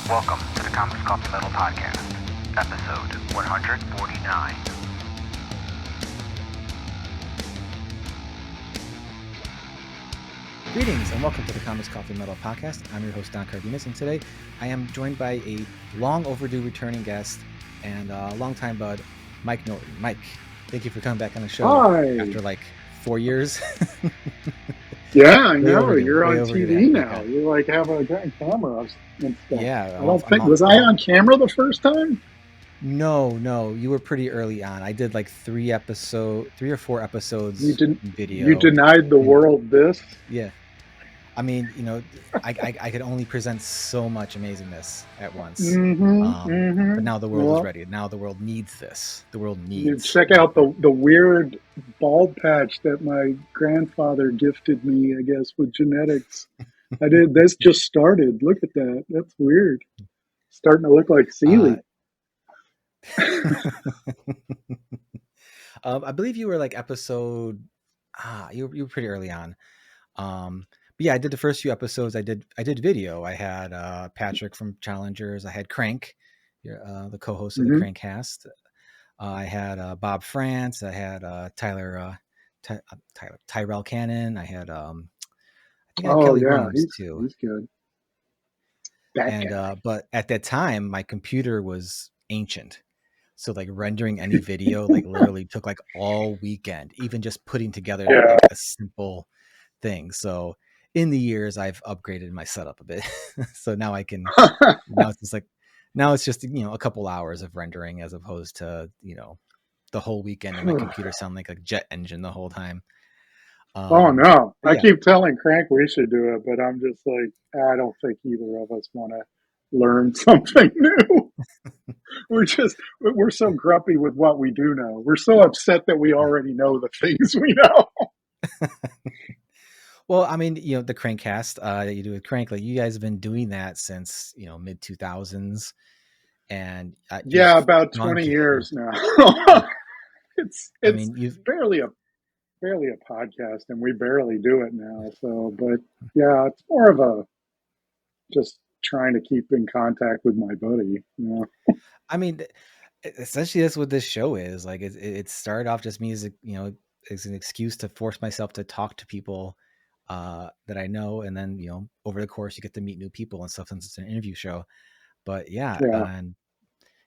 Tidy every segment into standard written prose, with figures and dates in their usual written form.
Welcome to the Comics Coffee Metal Podcast, episode 149. Greetings and welcome to the Comics Coffee Metal Podcast. I'm your host, Don Cardenas, and today I am joined by a long overdue returning guest and longtime bud, Mike Norton. Mike, thank you for coming back on the show. Hi. After like 4 years. Yeah, I know. overdue, You're way on overdue TV to now. have You like have a great camera and stuff. Yeah. I don't think was I on camera the first time? No, you were pretty early on. I did like 3 or 4 episodes video. You denied the world this? Yeah. I mean, you know, I could only present so much amazingness at once. But now the world is ready. Now the world needs this. The world needs. You check out the weird bald patch that my grandfather gifted me, I guess, with genetics. I did. This just started. Look at that. That's weird. Starting to look like Seeley. I believe you were like episode. You were pretty early on. But yeah, I did the first few episodes. I did video. I had Patrick from Challengers. I had Crank, the co-host of the Crankcast. I had Bob France. I had Tyrell Cannon. I had I think I had Kelly Williams too. He's good. But at that time, my computer was ancient. So like rendering any video like literally took like all weekend, even just putting together like a simple thing. So in the years I've upgraded my setup a bit. So now I can now it's just a couple hours of rendering as opposed to the whole weekend and my computer sound like a jet engine the whole time. Oh no. I keep telling Crank we should do it, but I'm just like, I don't think either of us want to learn something new. We're so grumpy with what we do know. We're so upset that we already know the things we know. Well, I mean, the Crankcast that you do with Crank, like you guys have been doing that since mid 2000s, and about 20 years now. It's barely a podcast, and we barely do it now. So, but yeah, it's more of a just trying to keep in contact with my buddy. I mean, essentially that's what this show is. Like it started off just me as as an excuse to force myself to talk to people that I know, and then over the course you get to meet new people and stuff since it's an interview show. But and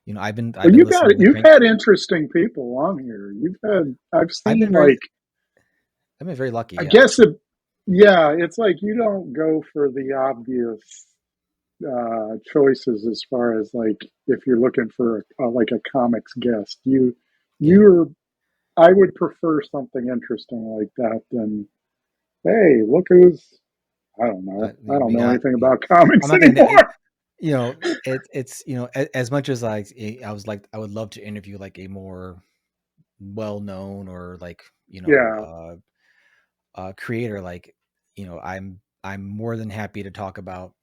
you've had interesting people on here. I've been very lucky. I guess it's like you don't go for the obvious choices as far as like if you're looking for like a comics guest. I would prefer something interesting like that than, hey, look who's, I don't know. I don't know anything about comics anymore. It's as much as I would love to interview like a more well-known or like creator, like I'm more than happy to talk about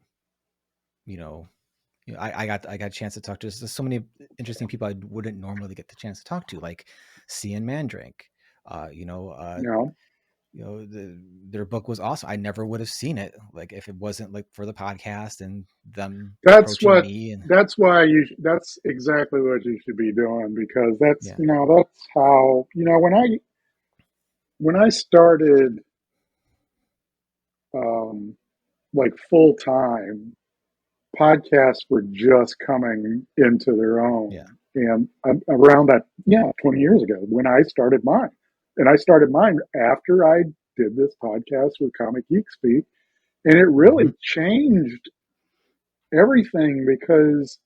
I got a chance to talk to so many interesting people I wouldn't normally get the chance to talk to, like Cian Mandrake. Their book was awesome. I never would have seen it like if it wasn't like for the podcast and them approaching me. And that's exactly what you should be doing, because that's that's how when I started like full time, podcasts were just coming into their own. And around that 20 years ago when I started mine. And I started mine after I did this podcast with Comic Geek Speak. And it really changed everything, because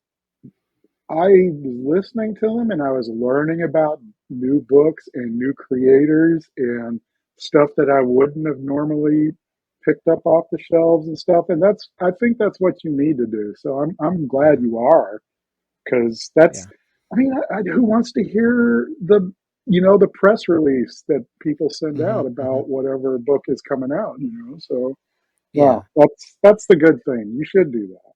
I was listening to them and I was learning about new books and new creators and stuff that I wouldn't have normally picked up off the shelves and stuff. And I think that's what you need to do. So I'm glad you are, because who wants to hear the press release that people send out about whatever book is coming out, so that's the good thing. You should do that.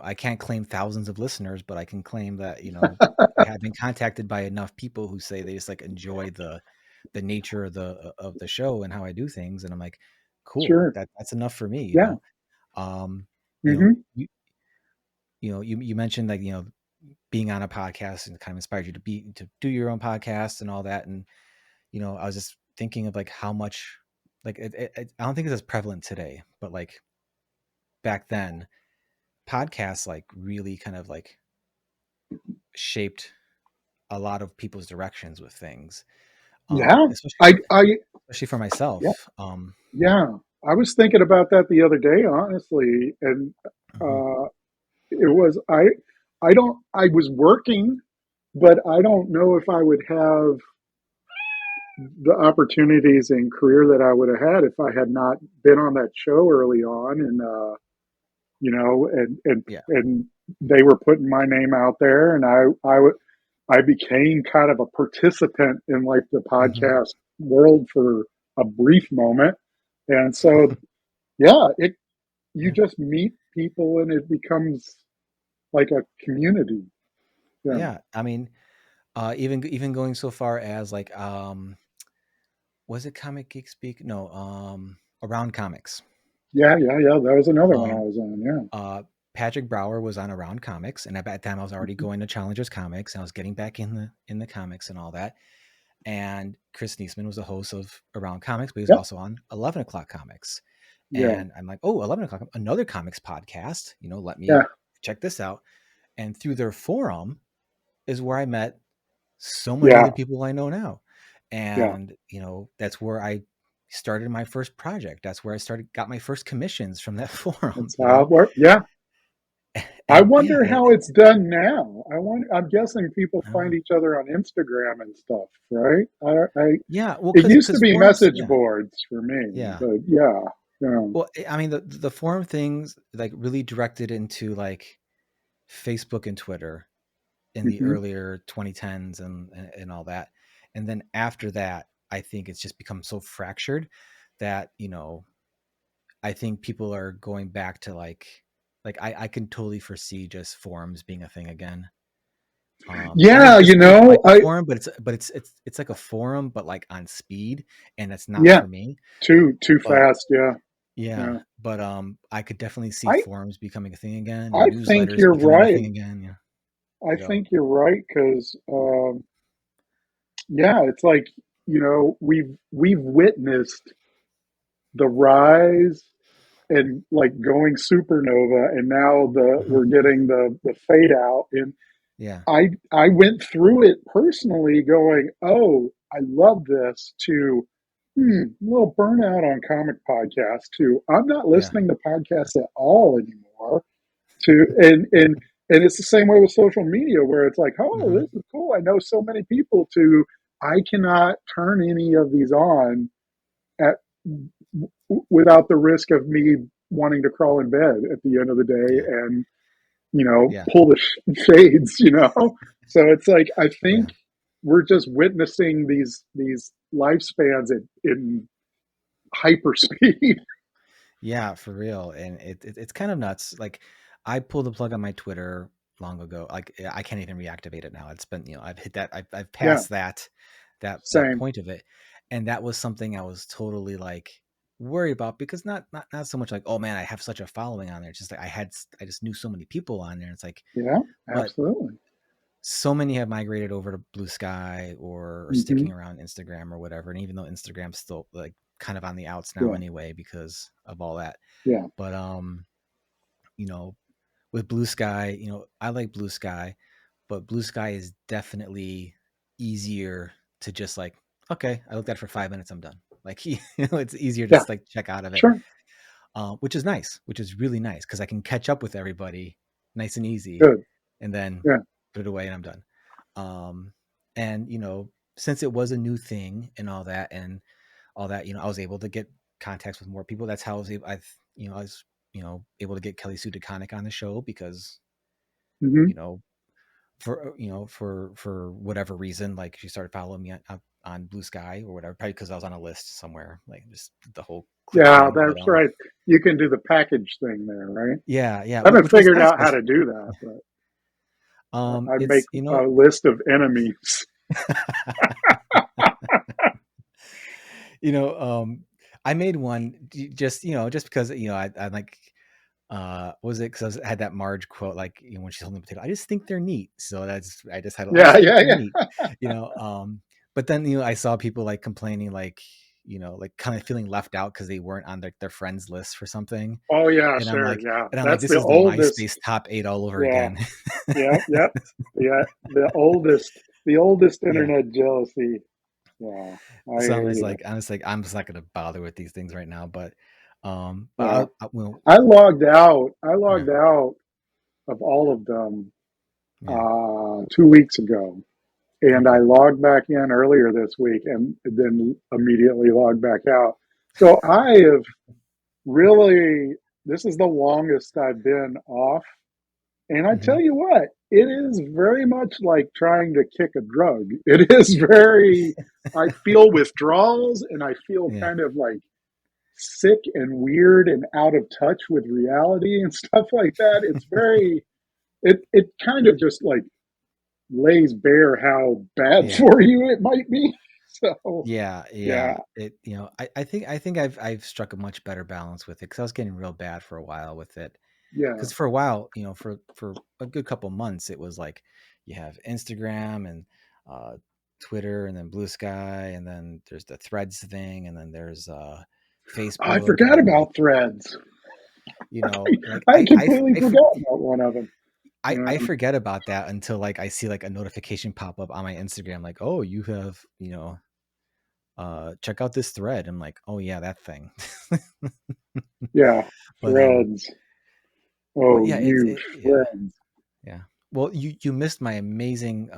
I can't claim thousands of listeners, but I can claim that, I have been contacted by enough people who say they just like enjoy the nature of the show and how I do things. And I'm like, cool, sure. That's enough for me. you mentioned like, being on a podcast and kind of inspired you to do your own podcast and all that. And, I was just thinking of like how much, like, I don't think it's as prevalent today, but like back then podcasts like really kind of like shaped a lot of people's directions with things. Yeah. Especially for myself. Yeah. I was thinking about that the other day, honestly. And, it was, I was working, but I don't know if I would have the opportunities and career that I would have had if I had not been on that show early on. And, and they were putting my name out there, and I became kind of a participant in like the podcast world for a brief moment. And so, you just meet people and it becomes like a community. Yeah. I mean, even going so far as like, was it Comic Geek Speak? No, Around Comics. Yeah. That was another one I was on. Yeah. Patrick Brower was on Around Comics, and at that time I was already going to Challengers Comics, and I was getting back in the comics and all that. And Chris Niesman was the host of Around Comics, but he was also on 11 O'Clock Comics. And I'm like, 11 O'Clock, another comics podcast. Let me check this out. And through their forum is where I met so many of the people I know now. And, that's where I started my first project. That's where I got my first commissions from that forum. That's how it worked. Yeah. I wonder how it's done now. I'm guessing people find each other on Instagram and stuff, right? It used to be forums, message boards for me. Yeah. But Well, I mean, the forum things like really directed into like Facebook and Twitter in the earlier 2010s and all that. And then after that, I think it's just become so fractured that, I think people are going back to like I can totally foresee just forums being a thing again. Forum, but it's like a forum, but like on speed, and it's not for me. Too fast. Yeah. But I could definitely see forums becoming a thing again. I think you're right. Again. I think you're right because, it's like we've witnessed the rise and like going supernova, and now we're getting the fade out. And I went through it personally, going, "Oh, I love this," to a little burnout on comic podcasts. To I'm not listening to podcasts at all anymore. And it's the same way with social media, where it's like, "Oh, this is cool. I know so many people." To I cannot turn any of these on without the risk of me wanting to crawl in bed at the end of the day and pull the shades. So it's like I think we're just witnessing these lifespans in hyper speed. Yeah, for real. And it's kind of nuts. Like I pulled the plug on my Twitter long ago. Like I can't even reactivate it now. It's been, I've hit that. I've passed that point of it. And that was something I was totally like worried about, because not so much like, oh man, I have such a following on there. It's just like I just knew so many people on there. It's like, absolutely. So many have migrated over to Blue Sky or sticking around Instagram or whatever. And even though Instagram's still like kind of on the outs now anyway, because of all that. Yeah. But, with Blue Sky, I like Blue Sky, but Blue Sky is definitely easier to just like, okay, I looked at it for 5 minutes, I'm done. Like, it's easier to just like check out of it, which is nice, which is really nice, because I can catch up with everybody nice and easy. Good. And then put it away and I'm done. And, since it was a new thing and all that, I was able to get contacts with more people. That's how I was able to get Kelly Sue DeConnick on the show, because, for whatever reason, like she started following me on Blue Sky or whatever, probably because I was on a list somewhere, like just the whole thing. That's right. You can do the package thing there, right? Yeah. I haven't figured out how to do that, but I make a list of enemies. I made one just because, I like, was it because I had that Marge quote, like, you know, when she's holding the potato, I just think they're neat. So I just had, Yeah, yeah, they're yeah. neat, you know. But then, you know, I saw people like complaining, like, you know, like kind of feeling left out because they weren't on their friends list for something. Oh yeah, And sure, yeah. I'm like, That's this the is the oldest. MySpace top 8 all over Yeah, again. yeah, yeah, yeah. The oldest Yeah. internet jealousy. Yeah, I So hear you. I'm just not gonna bother with these things right now. But Yeah, well, I logged out. I yeah, logged out of all of them yeah, 2 weeks ago, and I okay, logged back in earlier this week, and then immediately logged back out. So I have really. This is the longest I've been off. And I hmm tell you what, it is very much like trying to kick a drug. It is very, I feel withdrawals and I feel yeah, kind of like sick and weird and out of touch with reality and stuff like that. It's very, it kind of just like lays bare how bad yeah. for you it might be. So, Yeah, yeah, yeah. It, you know, I think I've struck a much better balance with it because I was getting real bad for a while with it. yeah. Because for a while, you know, for a good couple months, it was like you have Instagram and uh, Twitter, and then Blue Sky, and then there's the Threads thing, and then there's I Facebook, and forgot then like, about threads. you know, like I completely forgot about one of them. Yeah. I forget about that until like I see like a notification pop up on my Instagram, like, oh, you have, you know, check out this thread. I'm like, oh yeah, that thing. Yeah, But threads. Oh, yeah, you yeah, threads. yeah. Well, you missed my amazing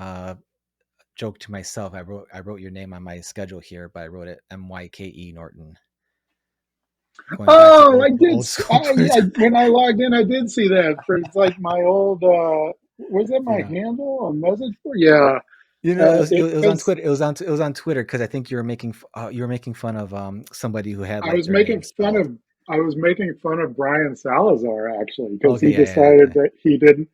joke to myself. I wrote your name on my schedule here, but I wrote it MYKE Norton, going back to Oh, I did. old school Yeah, Twitter. when I logged in, I did see that. For it's like my old. Was that my Yeah. handle on message board? Yeah. You know, It it was on because Twitter. It was on Twitter because I think you were making fun of somebody who had I like was their name making fun spelled. of. I was making fun of Brian Salazar actually because Okay, he yeah, yeah, decided okay. that he didn't.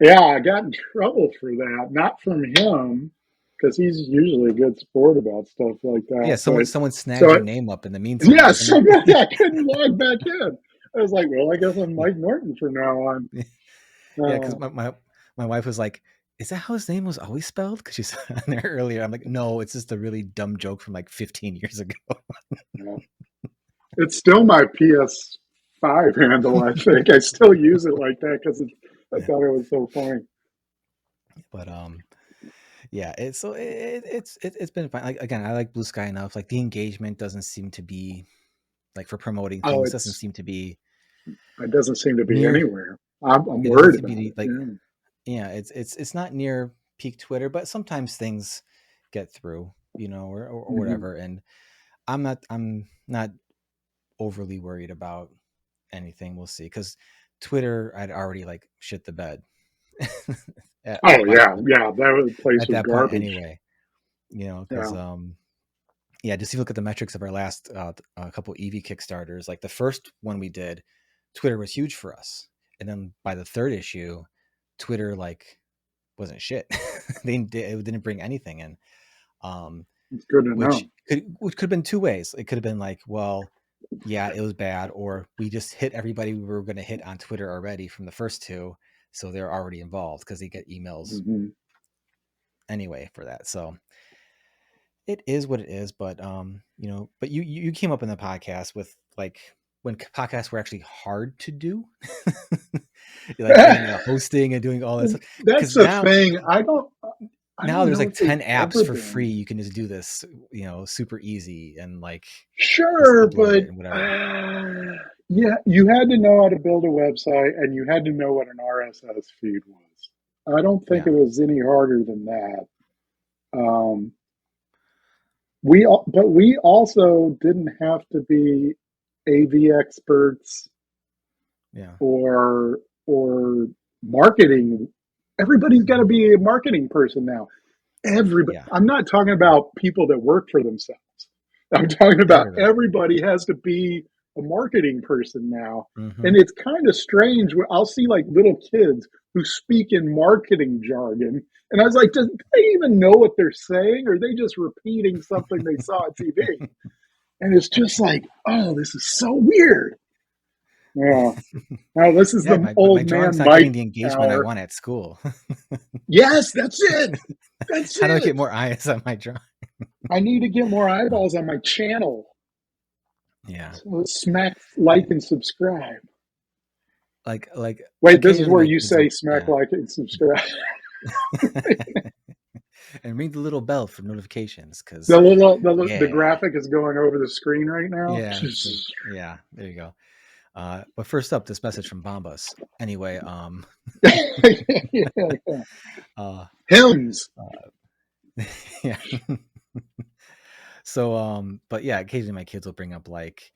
Yeah, I got in trouble for that. Not from him because he's usually a good sport about stuff like Yeah, that. But someone snagged your so name up in the meantime, yeah, didn't somebody I couldn't log back in. I was like, well, I guess I'm Mike Norton from now on. he? Yeah, because Uh, my wife was like, "Is that how his name was always spelled?" Because she saw it on there earlier. I'm like, "No, it's just a really dumb joke from like 15 years ago." yeah. It's still my PS5 handle, I think. I still use it like that because I Yeah, thought it was so funny. but yeah, it's been fine. Like again, I like Blue Sky enough. Like the engagement doesn't seem to be like for promoting Oh, things doesn't seem to be it doesn't seem to be near. anywhere. I'm It doesn't worried seem to about be it. like, Yeah. yeah, it's not near peak Twitter, but sometimes things get through, you know, or Hmm. whatever. And I'm not overly worried about anything. We'll see, because Twitter, I'd already like shit the bed Oh, by yeah. Yeah. Place at was that point garbage. anyway. You know, because Yeah. yeah, just if you look at the metrics of our last couple EV Kickstarters, like the first one we did, Twitter was huge for us, and then by the third issue, Twitter like wasn't shit. It didn't bring anything in. Um, It's good to which know. could have been two ways. It could have been like, well, yeah, it was bad, or we just hit everybody we were going to hit on Twitter already from the first two, so they're already involved because they get emails Hmm. anyway for that. So it is what it is. But you know, but you came up in the podcast with like when podcasts were actually hard to do, like getting hosting and doing all that stuff. That's Because the thing. I now don't there's know like if they've 10 apps ever for free. been. You can just do this, you know, super easy, and like just Sure, upload but it and whatever. yeah, you had to know how to build a website and you had to know what an RSS feed was. I don't think Yeah. it was any harder than that. Um, but we also didn't have to be AV experts Yeah. or marketing. Everybody's got to Mhm. be a marketing person now. Everybody. Yeah. I'm not talking about people that work for themselves. I'm talking about Everybody. everybody has to be a marketing person now. Hmm. And it's kind of strange when I'll see like little kids who speak in marketing jargon. And I was like, do they even know what they're saying? Or are they just repeating something they saw on TV? And it's just like, oh, this is so weird. Yeah. Now this is Yeah, the my old drawing's man not getting Mike the engagement I hour. want at school. Yes, that's it. That's How do I get it. more eyes on my drawing? I need to get more eyeballs on my channel. Yeah. So smack like and subscribe. Like Wait, this is occasionally where my you kids say will, smack like and subscribe. and ring the little bell for notifications because The yeah, graphic is going over the screen right now. yeah, yeah. There you go. But first up, this message from Bombas. Anyway, Yeah. uh, Hymns. yeah. So, but yeah, occasionally my kids will bring up like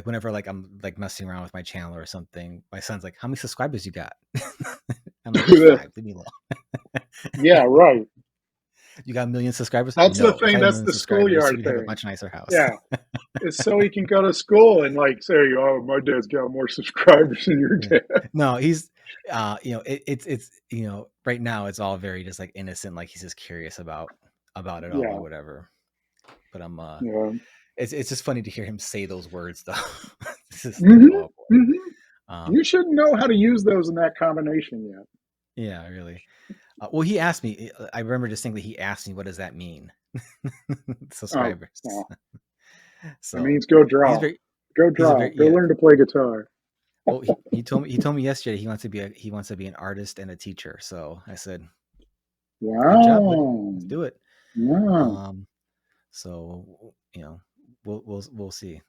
whenever like I'm like messing around with my channel or something, my son's like, "How many subscribers you got?" I'm like, "There's 5. Leave me alone." Yeah, right. You got 1 million subscribers? That's the No. If I thing. had 1 That's million the subscribers, schoolyard you'd have a thing. much nicer house. Yeah. It's so he can go to school and like say, "Oh, my dad's got more subscribers than your dad." No, he's, it's right now it's all very just like innocent, like he's just curious about it all or whatever. But Yeah. it's just funny to hear him say those words though. This is Mm-hmm. oh boy. Mm-hmm. You shouldn't know how to use those in that combination yet. Yeah, really. Well, he asked me. I remember distinctly. He asked me, "What does that mean?" Subscribers. Oh. So it means go draw. Go draw. Go learn to play guitar. Well, he told me yesterday he wants to be an artist and a teacher. So I said, "Wow, good job, buddy. Let's do it." Yeah. So we'll see.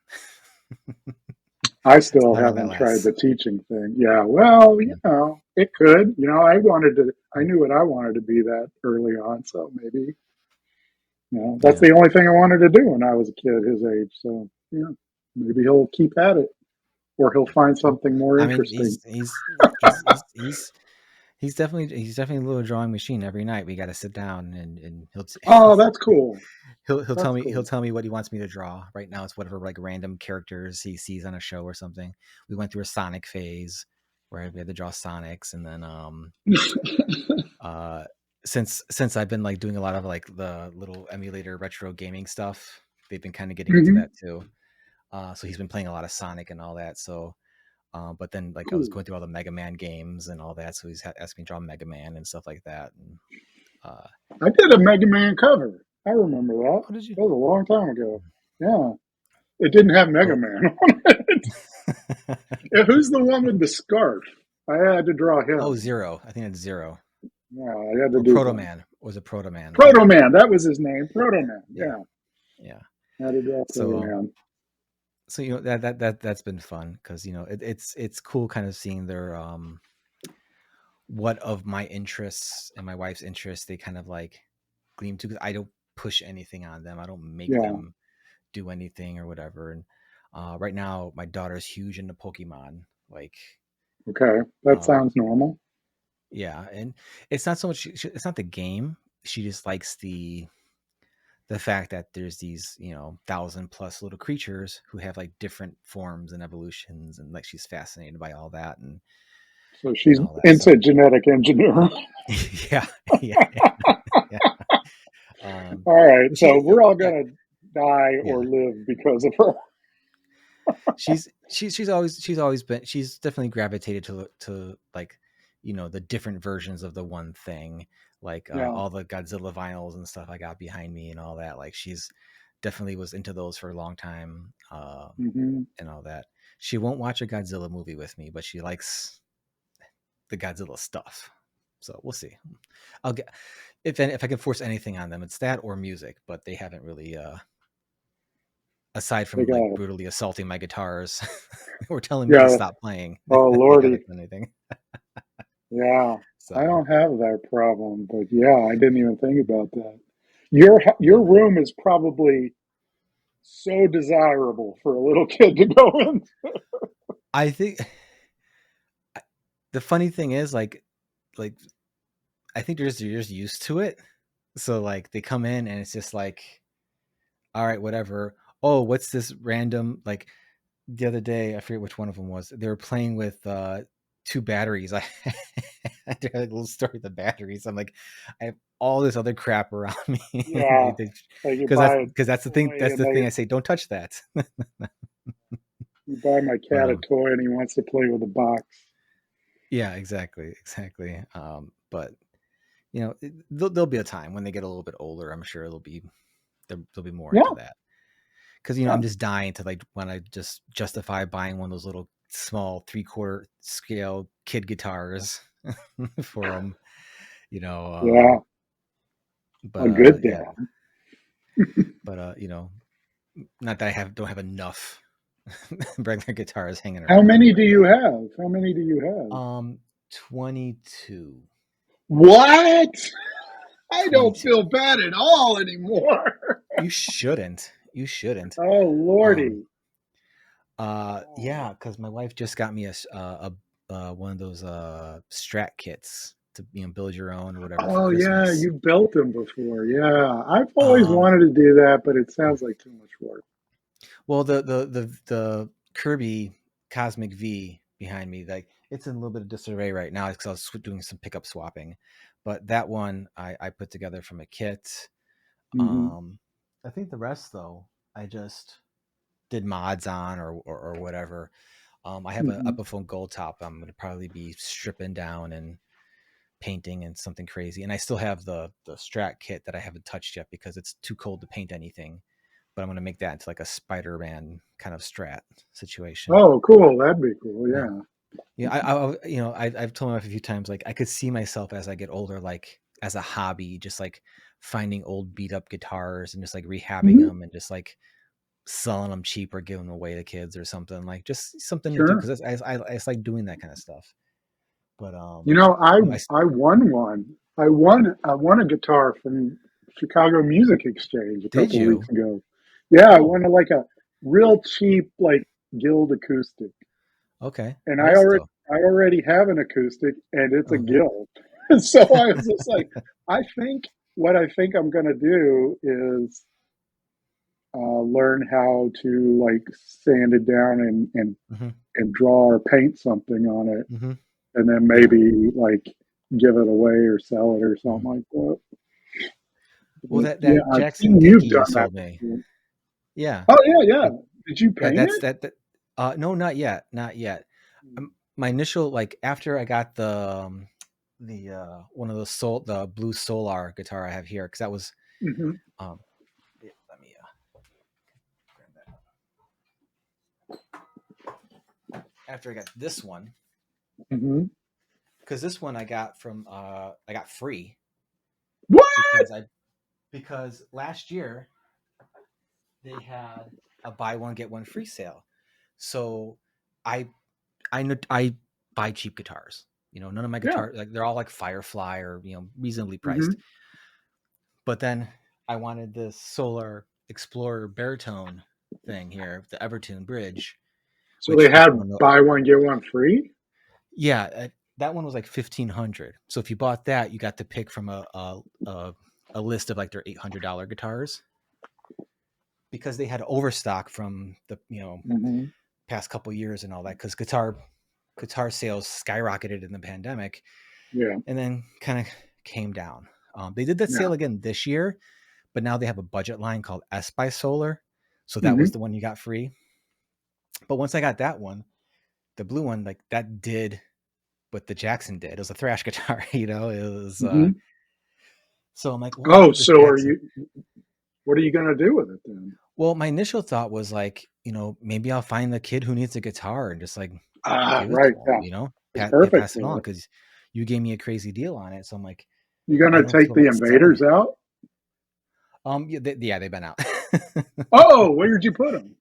I still haven't tried the teaching thing. Yeah, well, it could. I knew what I wanted to be that early on, so maybe, that's the only thing I wanted to do when I was a kid his age. So, maybe he'll keep at it, or he'll find something more interesting. He's definitely a little drawing machine. Every night we got to sit down and he'll. Oh, that's cool. He'll tell me what he wants me to draw. Right now it's whatever like random characters he sees on a show or something. We went through a Sonic phase where we had to draw Sonics, and then since I've been like doing a lot of like the little emulator retro gaming stuff, they've been kind of getting into that too. So he's been playing a lot of Sonic and all that. So but then like I was going through all the Mega Man games and all that, so he's asked me to draw Mega Man and stuff like that. And I did a Mega Man cover. I remember that. Oh, did you? That was a long time ago. Yeah. It didn't have Mega Man on it. Yeah, who's the one with the scarf? I had to draw him. Oh, Zero. I think it's Zero. Yeah, I had to do Proto Man. Was it Proto Man? Proto Man. That was his name. Proto Man. Yeah. I had to draw Proto Man. So that's been fun because it's cool kind of seeing their what of my interests and my wife's interests they kind of like gleam to, because I don't push anything on them. I don't make them do anything or whatever. And right now my daughter's huge into Pokemon. Like, okay, that sounds normal. Yeah, and it's not so much. It's not the game. She just likes the fact that there's these 1,000+ little creatures who have like different forms and evolutions, and like she's fascinated by all that. And so she's into genetic engineering. Yeah. All right, so we're all gonna die or live because of her. She's definitely gravitated to like the different versions of the one thing, like all the Godzilla vinyls and stuff I got behind me and all that. Like she's definitely was into those for a long time, and all that. She won't watch a Godzilla movie with me, but she likes the Godzilla stuff. So we'll see. I'll get if I can force anything on them, it's that or music, but they haven't really aside from like brutally assaulting my guitars or telling me to stop playing. Oh Lordy. Anything. Yeah. So. I don't have that problem, but I didn't even think about that. Your room is probably so desirable for a little kid to go in. I think the funny thing is like I think they're just used to it. So like they come in and it's just like, all right, whatever. Oh, what's this random, like the other day, I forget which one of them was. They were playing with 2 batteries. I had a little story with the batteries. I'm like, I have all this other crap around me. Yeah. Because that's the thing. That's the thing I say, don't touch that. You buy my But cat a toy and he wants to play with a box. yeah, exactly. But there'll be a time when they get a little bit older. I'm sure they'll be more Yeah, into that. Because yeah, I'm just dying to like when I just justify buying one of those little small 3/4 scale kid guitars for them. yeah. But A good yeah, dad. but not that don't have enough regular guitars hanging How around. many do you have? How many do you have? 22. What? I don't 22. feel bad at all anymore. You shouldn't. You shouldn't. Oh, Um, Lordy. yeah, because my wife just got me one of those Strat kits to build your own or whatever for Oh, yeah, Christmas. you built them before. Yeah, I've always Um, wanted to do that, but it sounds like too much work. well, the Kirby Cosmic V behind me, like it's in a little bit of disarray right now because I was doing some pickup swapping, but that one I put together from a kit. Hmm. I think the rest though I just did mods on or whatever. I have a Hmm. Epiphone Gold top. I'm going to probably be stripping down and painting and something crazy. And I still have the Strat kit that I haven't touched yet because it's too cold to paint anything. But I'm going to make that into like a Spider-Man kind of Strat situation. Oh, cool. That'd be cool. Yeah. Yeah. Yeah. I've told my wife a few times, like I could see myself as I get older, like as a hobby, just like finding old beat up guitars and just like rehabbing Hmm. them and just like selling them cheap or giving them away to kids or something, like just something to do Sure. because I just like doing that kind of stuff. But You know, I you know, I I won one. I won a guitar from Chicago Music Exchange a did couple weeks you? ago. Yeah, I Oh, won like a real cheap like Guild acoustic, okay. and Nice though. I already have an acoustic, and it's a Okay. Guild. So I was just like, I think what I think I'm gonna do is learn how to like sand it down Hmm. and draw or paint something on it, Hmm. and then Yeah. maybe like give it away or sell it or something Hmm. like that. Well, But yeah, that I've Jackson seen Dinky you've you done that sold me. before. Yeah. Oh yeah, yeah. Like Did you paint that's it? that. No, not yet. Not yet. My initial like after I got the one of the the blue Solar guitar I have here because that was Mm-hmm. um yeah, let me grab that. After I got this one Mm-hmm. because this one I got free What? because last year they had a buy one get one free sale. So I I buy cheap guitars. None of my Yeah. guitars like they're all like Firefly or reasonably priced. Mm-hmm. But then I wanted this Solar Explorer baritone thing here, the Evertune bridge, So they which if you had don't know, buy one get one free. yeah, that one was like 1,500. So if you bought that, you got to pick from a list of like their $800 guitars because they had overstock from the Mm-hmm. past couple years and all that because guitar sales skyrocketed in the pandemic Yeah. and then kind of came down. They did that Yeah. sale again this year, but now they have a budget line called SYFY Solar. So that Mm-hmm. was the one you got free. But once I got that one, the blue one, like that did what the Jackson did. It was a thrash guitar, it was Mm-hmm. so I'm like, well, I'll Oh, give this so are Jackson. you? What are you gonna do with it then? Well, my initial thought was like, maybe I'll find the kid who needs a guitar and just like Ah, give it right. to him, Yeah, it's perfect pass it on for it. because you gave me a crazy deal on it. So I'm like, You I gonna don't take feel the like selling invaders it. out? Yeah, they've been out. Oh, where'd you put them?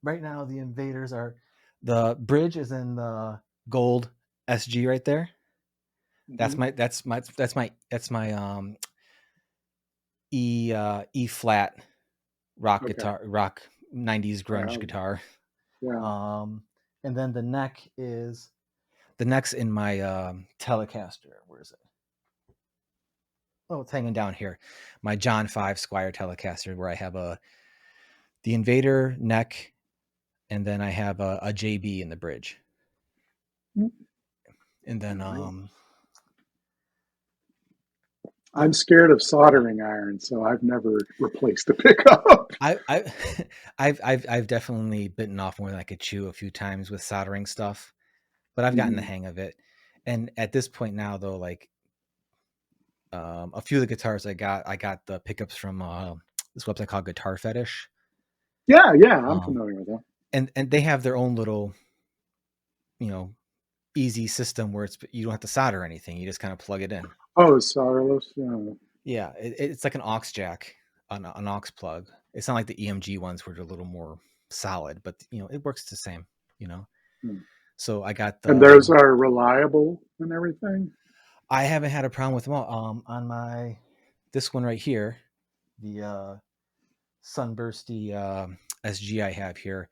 Right now the invaders are the bridge is in the gold SG right there. Mm-hmm. That's my E flat rock Okay. guitar, rock 90s grunge Wow. guitar. Yeah. Um, and then the neck's in my Telecaster. Where is it? Oh, it's hanging down here. My John 5 Squire Telecaster, where I have the Invader neck, and then I have a JB in the bridge. And then Nice. I'm scared of soldering iron, so I've never replaced a pickup. I've definitely bitten off more than I could chew a few times with soldering stuff, but I've gotten the hang of it. And at this point now, though, like a few of the guitars I got the pickups from this website called Guitar Fetish. Yeah, I'm familiar with that. And they have their own little, easy system where you don't have to solder anything. You just kind of plug it in. Oh, it's solderless. Yeah. Yeah, it's like an aux jack, an aux plug. It's not like the EMG ones where they're a little more solid, but it works the same. So I got the. And those are reliable and everything. I haven't had a problem with them all. On this one right here, the Sunbursty SG I have here,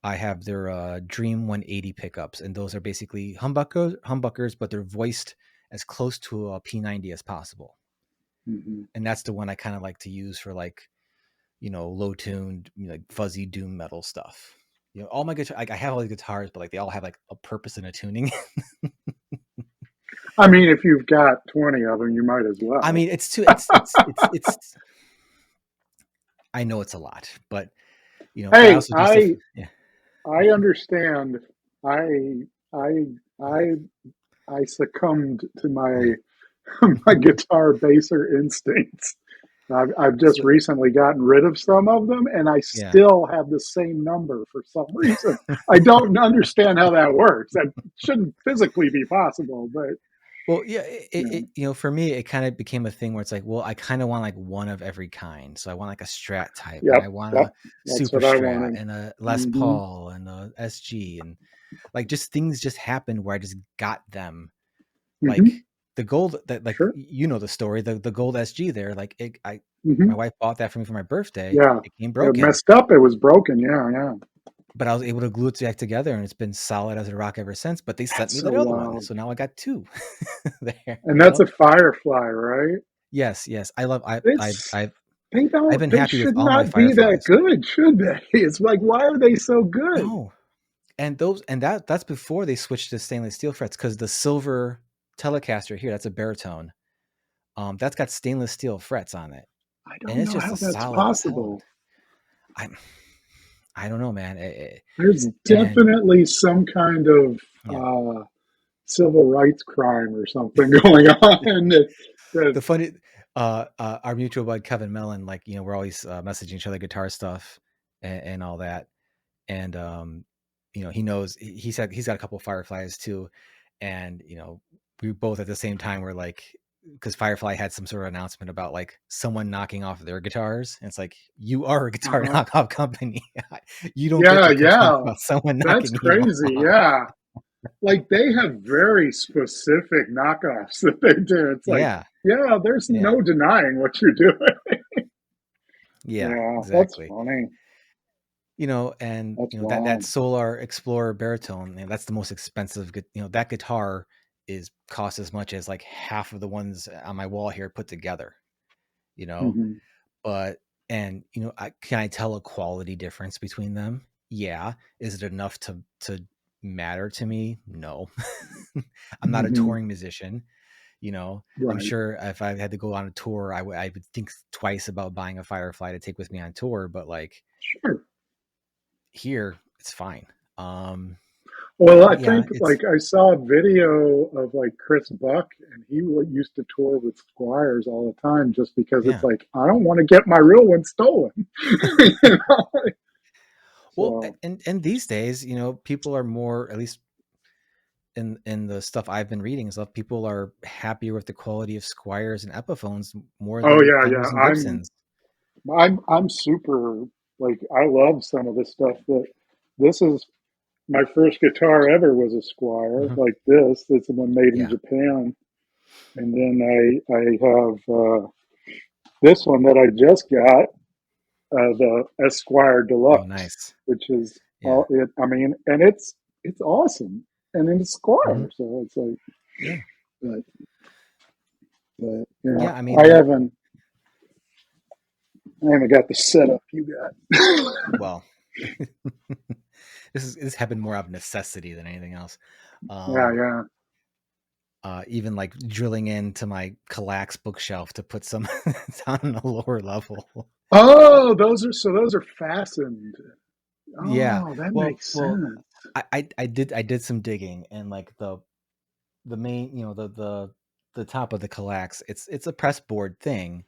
I have their Dream 180 pickups, and those are basically humbuckers, but they're voiced as close to a P90 as possible. And that's the one I kind of like to use for like, low tuned, like fuzzy doom metal stuff. All my guitars, I have all the guitars, but like they all have like a purpose and a tuning. I mean, if you've got 20 of them, you might as well. I mean, it's I know it's a lot, but hey, I understand. I succumbed to my my guitar baser instincts. I've just recently gotten rid of some of them, and I still have the same number for some reason. I don't understand how that works. That shouldn't physically be possible, but well, it for me, it kind of became a thing where it's like, well, I kind of want like one of every kind. So I want like a Strat type, and I want a Super Strat, and a Les Paul, and a SG, and like just things just happened where I just got them, like the gold that like the story, the gold SG there, like my wife bought that for me for my birthday. Yeah, it came broken. It messed up. It was broken. Yeah. But I was able to glue it back together, and it's been solid as a rock ever since. But they sent me the other one, so now I got two there. And that's a Firefly, right? Yes. I love. I've been happy with all my Fireflies. They should not be that good, should they? It's like, why are they so good? No, and that's before they switched to stainless steel frets, because the silver Telecaster here, that's a baritone. That's got stainless steel frets on it. I don't know how that's possible. I don't know, man. There's definitely some kind of civil rights crime or something going on. The funny, our mutual bud Kevin Mellon, like we're always messaging each other guitar stuff and all that, and he knows. He said he's got a couple of Fireflies too, and we both at the same time were like, because Firefly had some sort of announcement about like someone knocking off their guitars. And it's like, you are a guitar knockoff company. You don't get to about someone knocking. That's crazy. Yeah. Like they have very specific knockoffs that they do. It's like, there's no denying what you're doing. Yeah, exactly. That's funny. And that Solar Explorer baritone, that's the most expensive. That guitar costs as much as like half of the ones on my wall here put together, but can I tell a quality difference between them? Yeah. Is it enough to matter to me? No. I'm not a touring musician. Right. I'm sure if I had to go on a tour, I would think twice about buying a Firefly to take with me on tour, but like here it's fine. Well, I think like I saw a video of like Chris Buck, and he used to tour with Squires all the time just because it's like, I don't want to get my real one stolen. Well, and these days, people are more, at least in the stuff I've been reading, stuff, people are happier with the quality of Squires and Epiphones more than Gibsons. I'm super, like, I love some of the stuff that this is. My first guitar ever was a Squire like this. It's one made in Japan. And then I have this one that I just got, the Esquire Deluxe, which is all it. I mean, and it's awesome, and it's Squire, so it's like, but I mean, I haven't got the setup you got. Well. This happened more out of necessity than anything else. even like drilling into my Kallax bookshelf to put some down on a lower level. Oh, those are fastened. Yeah. Oh, that Well, makes sense. I did some digging, and like the main, the top of the Kallax, it's a press board thing,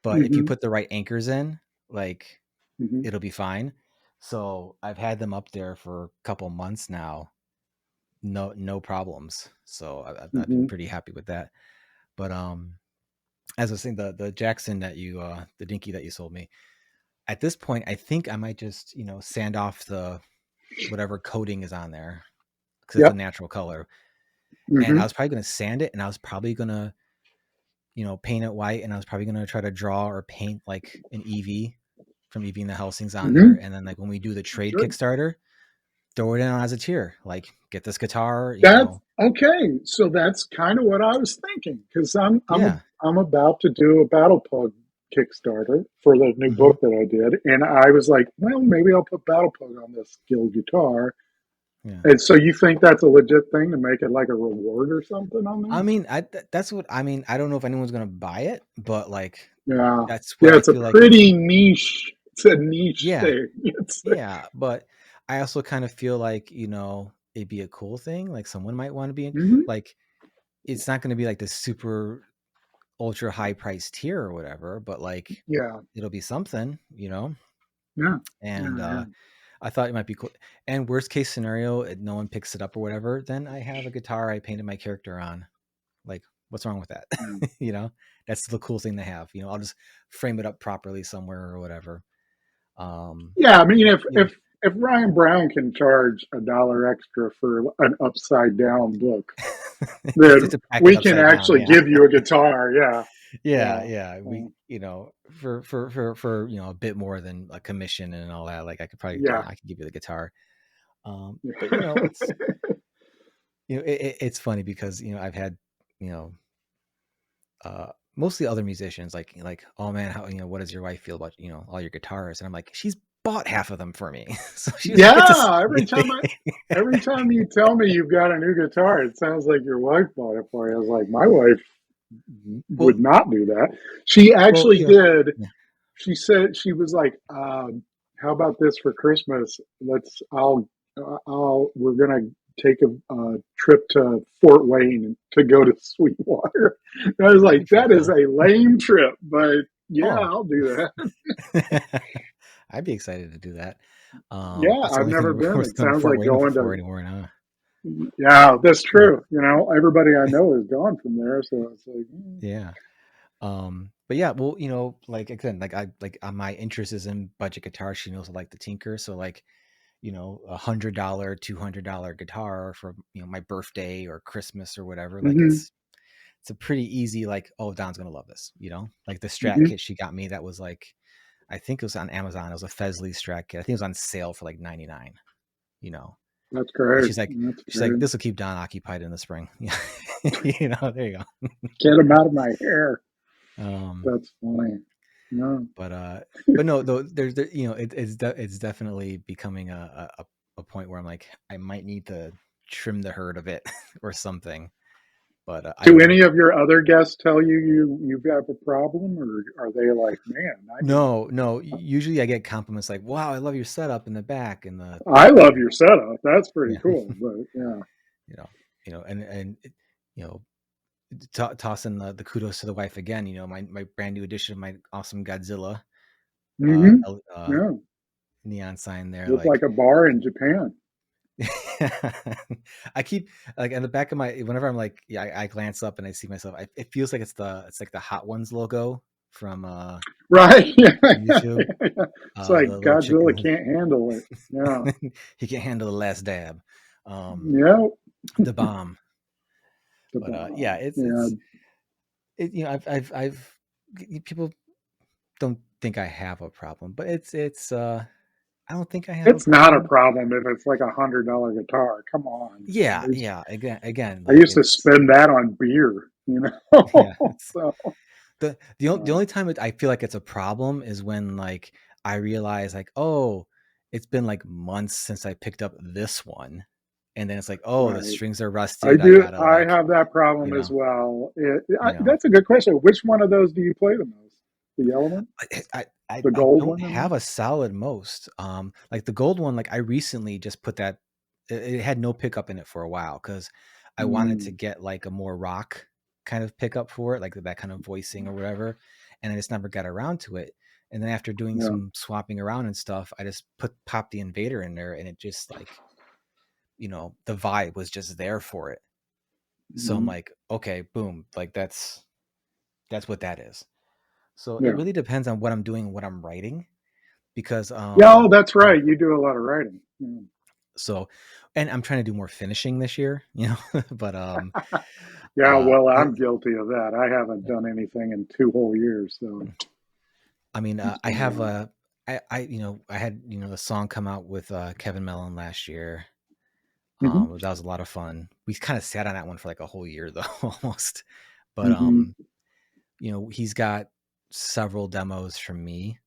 but if you Mm-hmm. put the right anchors in, like Mm-hmm. it'll be fine. So I've had them up there for a couple months now. No problems. So I've been Mm-hmm. pretty happy with that. But as I was saying, the Jackson that you the Dinky that you sold me, at this point, I think I might just, sand off the whatever coating is on there, because it's a Yep. natural color. And Mm-hmm. I was probably going to sand it, and I was probably going to, paint it white, and I was probably going to try to draw or paint like an EV from EV and the Helsings on Mm-hmm. there. And then like when we do the trade Good. Kickstarter, throw it in as a tier, like get this guitar, That's okay. So that's kind of what I was thinking, because yeah. I'm about to do a Battlepug Kickstarter for the new Mm-hmm. book that I did, and I was like, well, maybe I'll put Battlepug on this Guild guitar. Yeah. And so you think that's a legit thing to make it like a reward or something on there? I mean, that's what I mean. I don't know if anyone's going to buy it, but like, Yeah, that's what yeah. I It's a feel like pretty niche. It's a niche yeah. thing. It's Yeah. But I also kind of feel like, it'd be a cool thing. Like someone might want to be in, Mhm. like, it's not going to be like the super ultra high price tier or whatever, but like Yeah, it'll be something, yeah, and yeah, I thought it might be cool. And worst case scenario, no one picks it up or whatever, then I have a guitar I painted my character on. Like, what's wrong with that? yeah. That's the cool thing to have. I'll just frame it up properly somewhere or whatever. Yeah, I mean, Yeah. if Ryan Brown can charge $1 extra for an upside down book, Just then to pack it we can upside down, actually yeah. give you a guitar. Yeah, yeah, Yeah. We, for a bit more than a commission and all that, like I could probably, yeah. I could give you the guitar. But Yeah. it's it's funny because I've had mostly other musicians like, oh man, how what does your wife feel about all your guitars? And I'm like, she's bought half of them for me, so she doesn't get to see Yeah, anything. every time you tell me you've got a new guitar, it sounds like your wife bought it for you. I was like, my wife would Well, not do that. She well, actually did. yeah. She said she was like, "How about this for Christmas? We're gonna take a trip to Fort Wayne to go to Sweetwater." And I was That'd be like, pretty "That is cool. a lame trip, but yeah, Oh, I'll do that." I'd be excited to do that. Yeah, That's the I've only thing never been. worth It going to sounds Fort like Wayne going for to. anymore, huh? Yeah, that's Yeah. true. Everybody I know is gone from there, so it's like, Yeah. But yeah, well, like again, like my interest is in budget guitar. She knows I like to tinker, so like, $100, $200 guitar for my birthday or Christmas or whatever. Like hmm it's a pretty easy, like, oh, Don's gonna love this. Like the Strat hmm kit she got me, that was like, I think it was on Amazon. It was a Fesley Strat kit. I think it was on sale for like 99. That's And great. That's she's like, great. this will keep Don occupied in the spring. Yeah, there you go. Get them out of my hair. Um, That's funny. No. but no, though it's definitely becoming a point where I'm like, I might need to trim the herd a bit or something. But I Do don't know. any of your other guests tell you have a problem, or are they like, man, No. Usually I get compliments like, "Wow, I love your setup in the back and the I love your setup. That's pretty yeah, cool. But yeah, and you know, tossing the kudos to the wife again. My brand new edition of my awesome Godzilla hmm L- yeah, neon sign there. look like Like, a bar in Japan. I keep like in the back of my whenever I'm like, yeah, I glance up and I see myself. It feels like it's like the Hot Ones logo from Right? Yeah, yeah, YouTube. yeah. It's The like little Godzilla chicken. can't handle it. Yeah, He can't handle the last dab. yeah. The bomb. The But yeah, bomb. it's Yeah, I've people don't think I have a problem, but I don't think I have a it's not a problem. problem if it's like $100 guitar. Come on. Yeah. Again, I like used to it's spend that on beer, yeah. So, The only time I feel like it's a problem is when like I realize like, oh, it's been like months since I picked up this one, and then it's like, oh, the Right. strings are I rusted. I do. gotta I like, have that you problem as know, well. you know. That's a good question. Which one of those do you play the most? The yellow one, the I gold don't one, I have mean? a solid most. Like the gold one, like I recently just put that. It had no pickup in it for a while because I wanted to Mm, get like a more rock kind of pickup for it, like that kind of voicing or whatever, and I just never got around to it. And then after doing yeah. some swapping around and stuff, I just popped the Invader in there, and it just like, the vibe was just there for it. So I'm Mhm. like, okay, boom, like that's what that is. So it Yeah. really depends on what I'm doing and what I'm writing, because Yeah. Oh, that's right. You do a lot of writing. Yeah. so, and I'm trying to do more finishing this year, but Yeah. Well, I I'm guilty of that. I haven't done anything in 2 whole years, so I mean, it's I been a have while. I had the song come out with Kevin Mellon last year. Hmm. That was a lot of fun. We kind of sat on that one for like a whole year though, almost. But Hmm. he's got several demos from me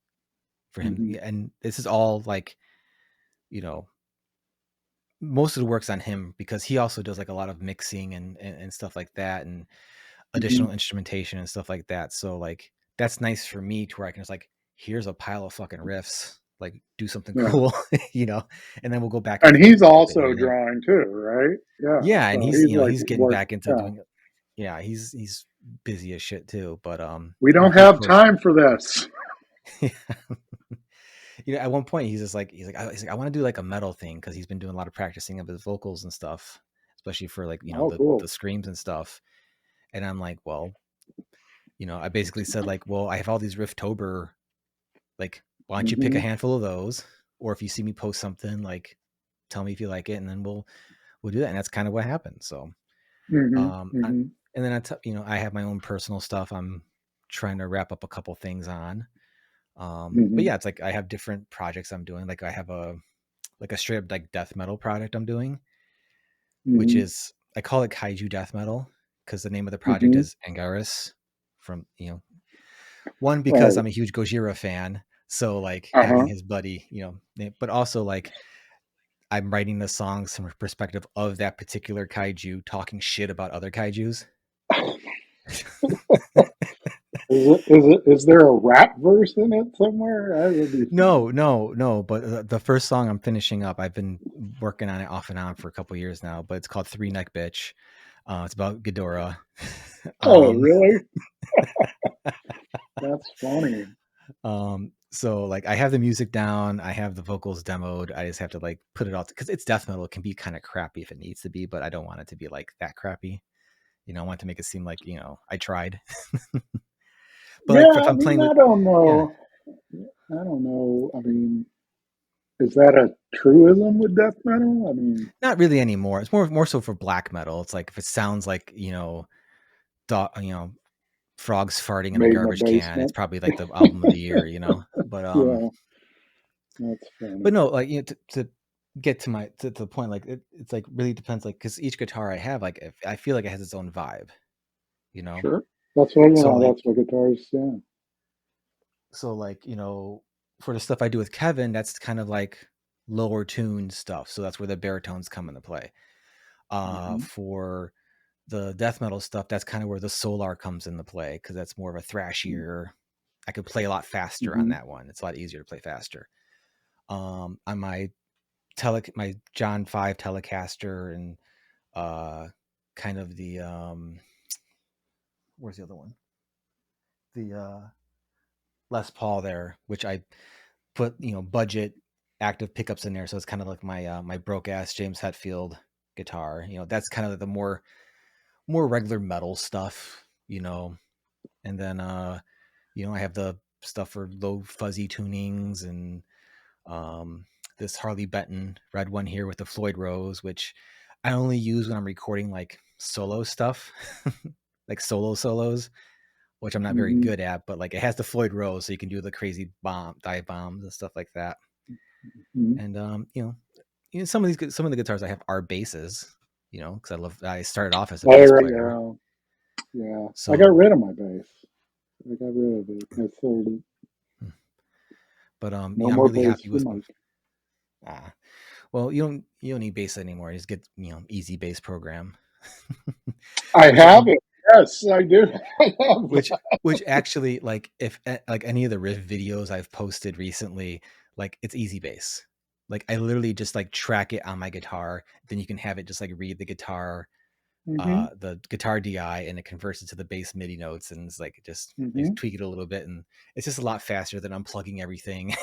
for him, Hmm. and this is all like, you know, most of the work's on him because he also does like a lot of mixing and stuff like that, and Hmm. additional instrumentation and stuff like that. So like that's nice for me to where I can just like, here's a pile of fucking riffs, like do something Yeah. cool, and then we'll go back and And forth he's with it, also drawing too, right? Yeah. Yeah, and So he's he's like he's getting work. back into Yeah. doing it. Yeah, he's busy as shit too. But We don't he have posts. time for this. At one point he's like I want to do like a metal thing because he's been doing a lot of practicing of his vocals and stuff, especially for like Oh, the cool. screams and stuff. And I'm like, well, I basically said like, well, I have all these Rifftober, like, why don't you pick a Hmm. handful of those, or if you see me post something, like, tell me if you like it, and then we'll do that. And that's kind of what happened. So, Hmm. I, Hmm. and then I have my own personal stuff. I'm trying to wrap up a couple things on. But Hmm. yeah, it's like I have different projects I'm doing. Like I have a straight up like death metal project I'm doing, which Hmm. is, I call it kaiju death metal because the name of the project Hmm. is Angaris, from one, because Right. I'm a huge Gojira fan. So like having Uh-huh. his buddy, but also like I'm writing the songs from a perspective of that particular kaiju talking shit about other kaijus. Is there a rap verse in it somewhere? That would be funny. No. But the first song I'm finishing up, I've been working on it off and on for a couple years now, but it's called Three Neck Bitch. It's about Ghidorah. Oh, um, really? That's funny. so like I have the music down, I have the vocals demoed. I just have to like put it all because it's death metal. It can be kind of crappy if it needs to be, but I don't want it to be like that crappy. I want to make it seem like I tried. But like Yeah, if I I'm mean, playing with, I don't yeah, know. I don't know. I mean, is that a truism with death metal? I mean, not really anymore. It's more so for black metal. It's like if it sounds like frogs farting in a made in a garbage can, it's basement. probably like the album of the year. But Yeah, that's funny. no, like to get to the point, like it's like really depends, like because each guitar I have, like if I feel like it has its own vibe, you know. Sure. That's what, So like that's what guitars, yeah. so like for the stuff I do with Kevin, that's kind of like lower tuned stuff. So that's where the baritones come into play. Hmm. For the death metal stuff, that's kind of where the solar comes into play because that's more of a thrashier. I could play a lot faster on Hmm. that one. It's a lot easier to play faster. On my John 5 Telecaster, and kind of the where's the other one? The Les Paul there, which I put budget active pickups in there, so it's kind of like my broke ass James Hetfield guitar. That's kind of the more regular metal stuff. And then I have the stuff for low fuzzy tunings, and this Harley Benton red one here with the Floyd Rose, which I only use when I'm recording like solo stuff, like solos, which I'm not very Hmm. good at. But like it has the Floyd Rose, so you can do the crazy dive bombs and stuff like that. Hmm. And some of the guitars I have are basses, because I started off as a Oh, bass right, player. yeah. Yeah. I got So, rid of my bass. I got rid of it. I sold it. but No I'm more really bass happy for with. Mike. Ah, Well, you don't need base anymore. You just get, easy base program. I have it. Yes, I do. I have which actually, like, if like any of the riff videos I've posted recently, like, it's easy bass. Like, I literally just like track it on my guitar, then you can have it just like read the guitar DI, and it converts it to the bass MIDI notes, and it's like just you tweak it a little bit, and it's just a lot faster than unplugging everything.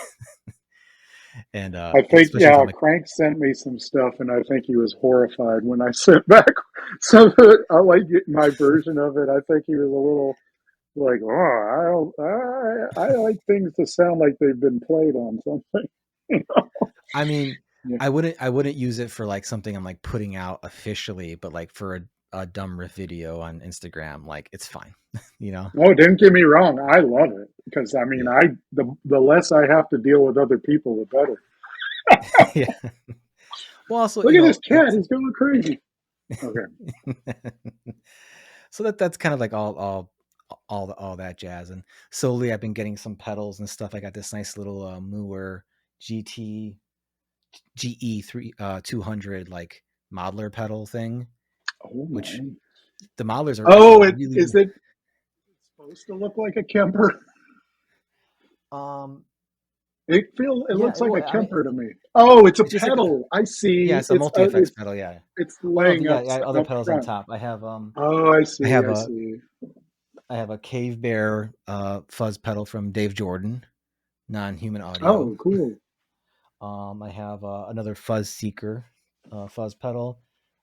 And I think, Crank sent me some stuff, and I think he was horrified when I sent back some of it. I like my version of it. I think he was a little like, oh, I like things to sound like they've been played on something. I mean, yeah. I wouldn't use it for like something I'm like putting out officially, but like for a dumb riff video on Instagram, like, it's fine. No, don't get me wrong, I love it, because I mean, the less I have to deal with other people, the better. Yeah. Well, also, look at this cat; he's going crazy. Okay. So that's kind of like all that jazz, and slowly I've been getting some pedals and stuff. I got this nice little Mooer GE 200 like modeler pedal thing. Which the modelers are. Oh, is it supposed to look like a Kemper? It looks like a Kemper to me. Oh, it's a pedal. I see. Yeah, it's a multi-effects pedal. Yeah, it's laying up. Other pedals on top. I have Oh, I see. I have a Cave Bear fuzz pedal from Dave Jordan, non-human audio. Oh, cool. I have another Fuzz Seeker fuzz pedal.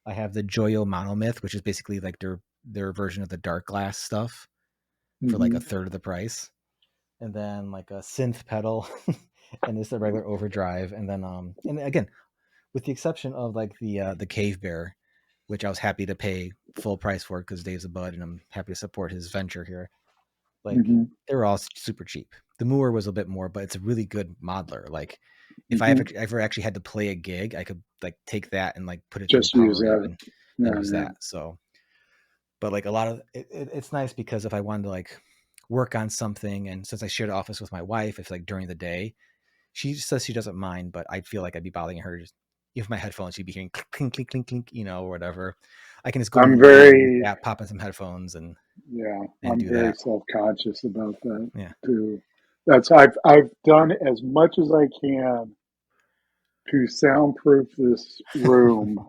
I have the Joyo Monomyth, which is basically like their version of the dark glass stuff for like a third of the price. And then like a synth pedal and this a regular overdrive. And then and again, with the exception of like the Cave Bear, which I was happy to pay full price for because Dave's a bud and I'm happy to support his venture here. Like they were all super cheap. The Mooer was a bit more, but it's a really good modeler. Like, if I ever actually had to play a gig, I could like take that and like put it just to a power use that. and use that. So, but like a lot of it's nice because if I wanted to like work on something, and since I shared the office with my wife, if like during the day, she says she doesn't mind, but I feel like I'd be bothering her. Just if my headphones, she'd be hearing clink, clink, clink, clink, or whatever. I can just go. Pop in some headphones and I'm very self-conscious about that. Yeah, too. That's I've done as much as I can to soundproof this room,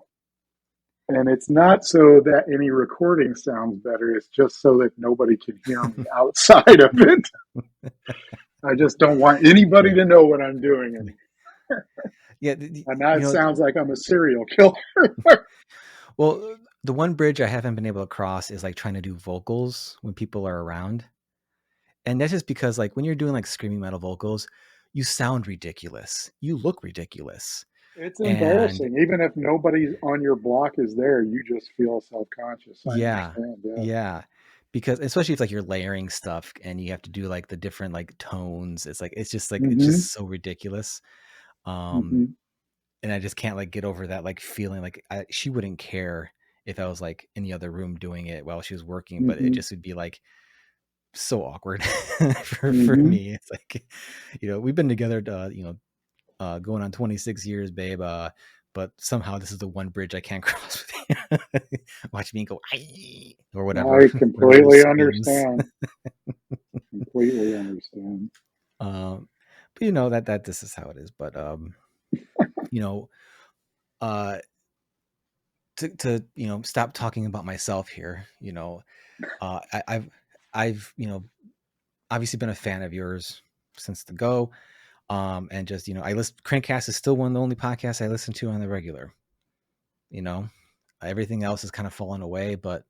and it's not so that any recording sounds better. It's just so that nobody can hear me outside of it. I just don't want anybody to know what I'm doing. And now it sounds like I'm a serial killer. Well, the one bridge I haven't been able to cross is like trying to do vocals when people are around. And that's just because like when you're doing like screaming metal vocals, you sound ridiculous. You look ridiculous. It's embarrassing. Even if nobody on your block is there, you just feel self-conscious. Yeah. Because especially if like you're layering stuff and you have to do like the different like tones, it's just it's just so ridiculous. And I just can't like get over that like feeling like she wouldn't care if I was like in the other room doing it while she was working, but it just would be like so awkward for me. It's like, we've been together, going on 26 years, babe. But somehow this is the one bridge I can't cross with you. Watch me go, or whatever. I completely understand. Completely understand. But that this is how it is. But to stop talking about myself here. I've obviously been a fan of yours since the go. And just, Crankcast is still one of the only podcasts I listen to on the regular. Everything else has kind of fallen away, but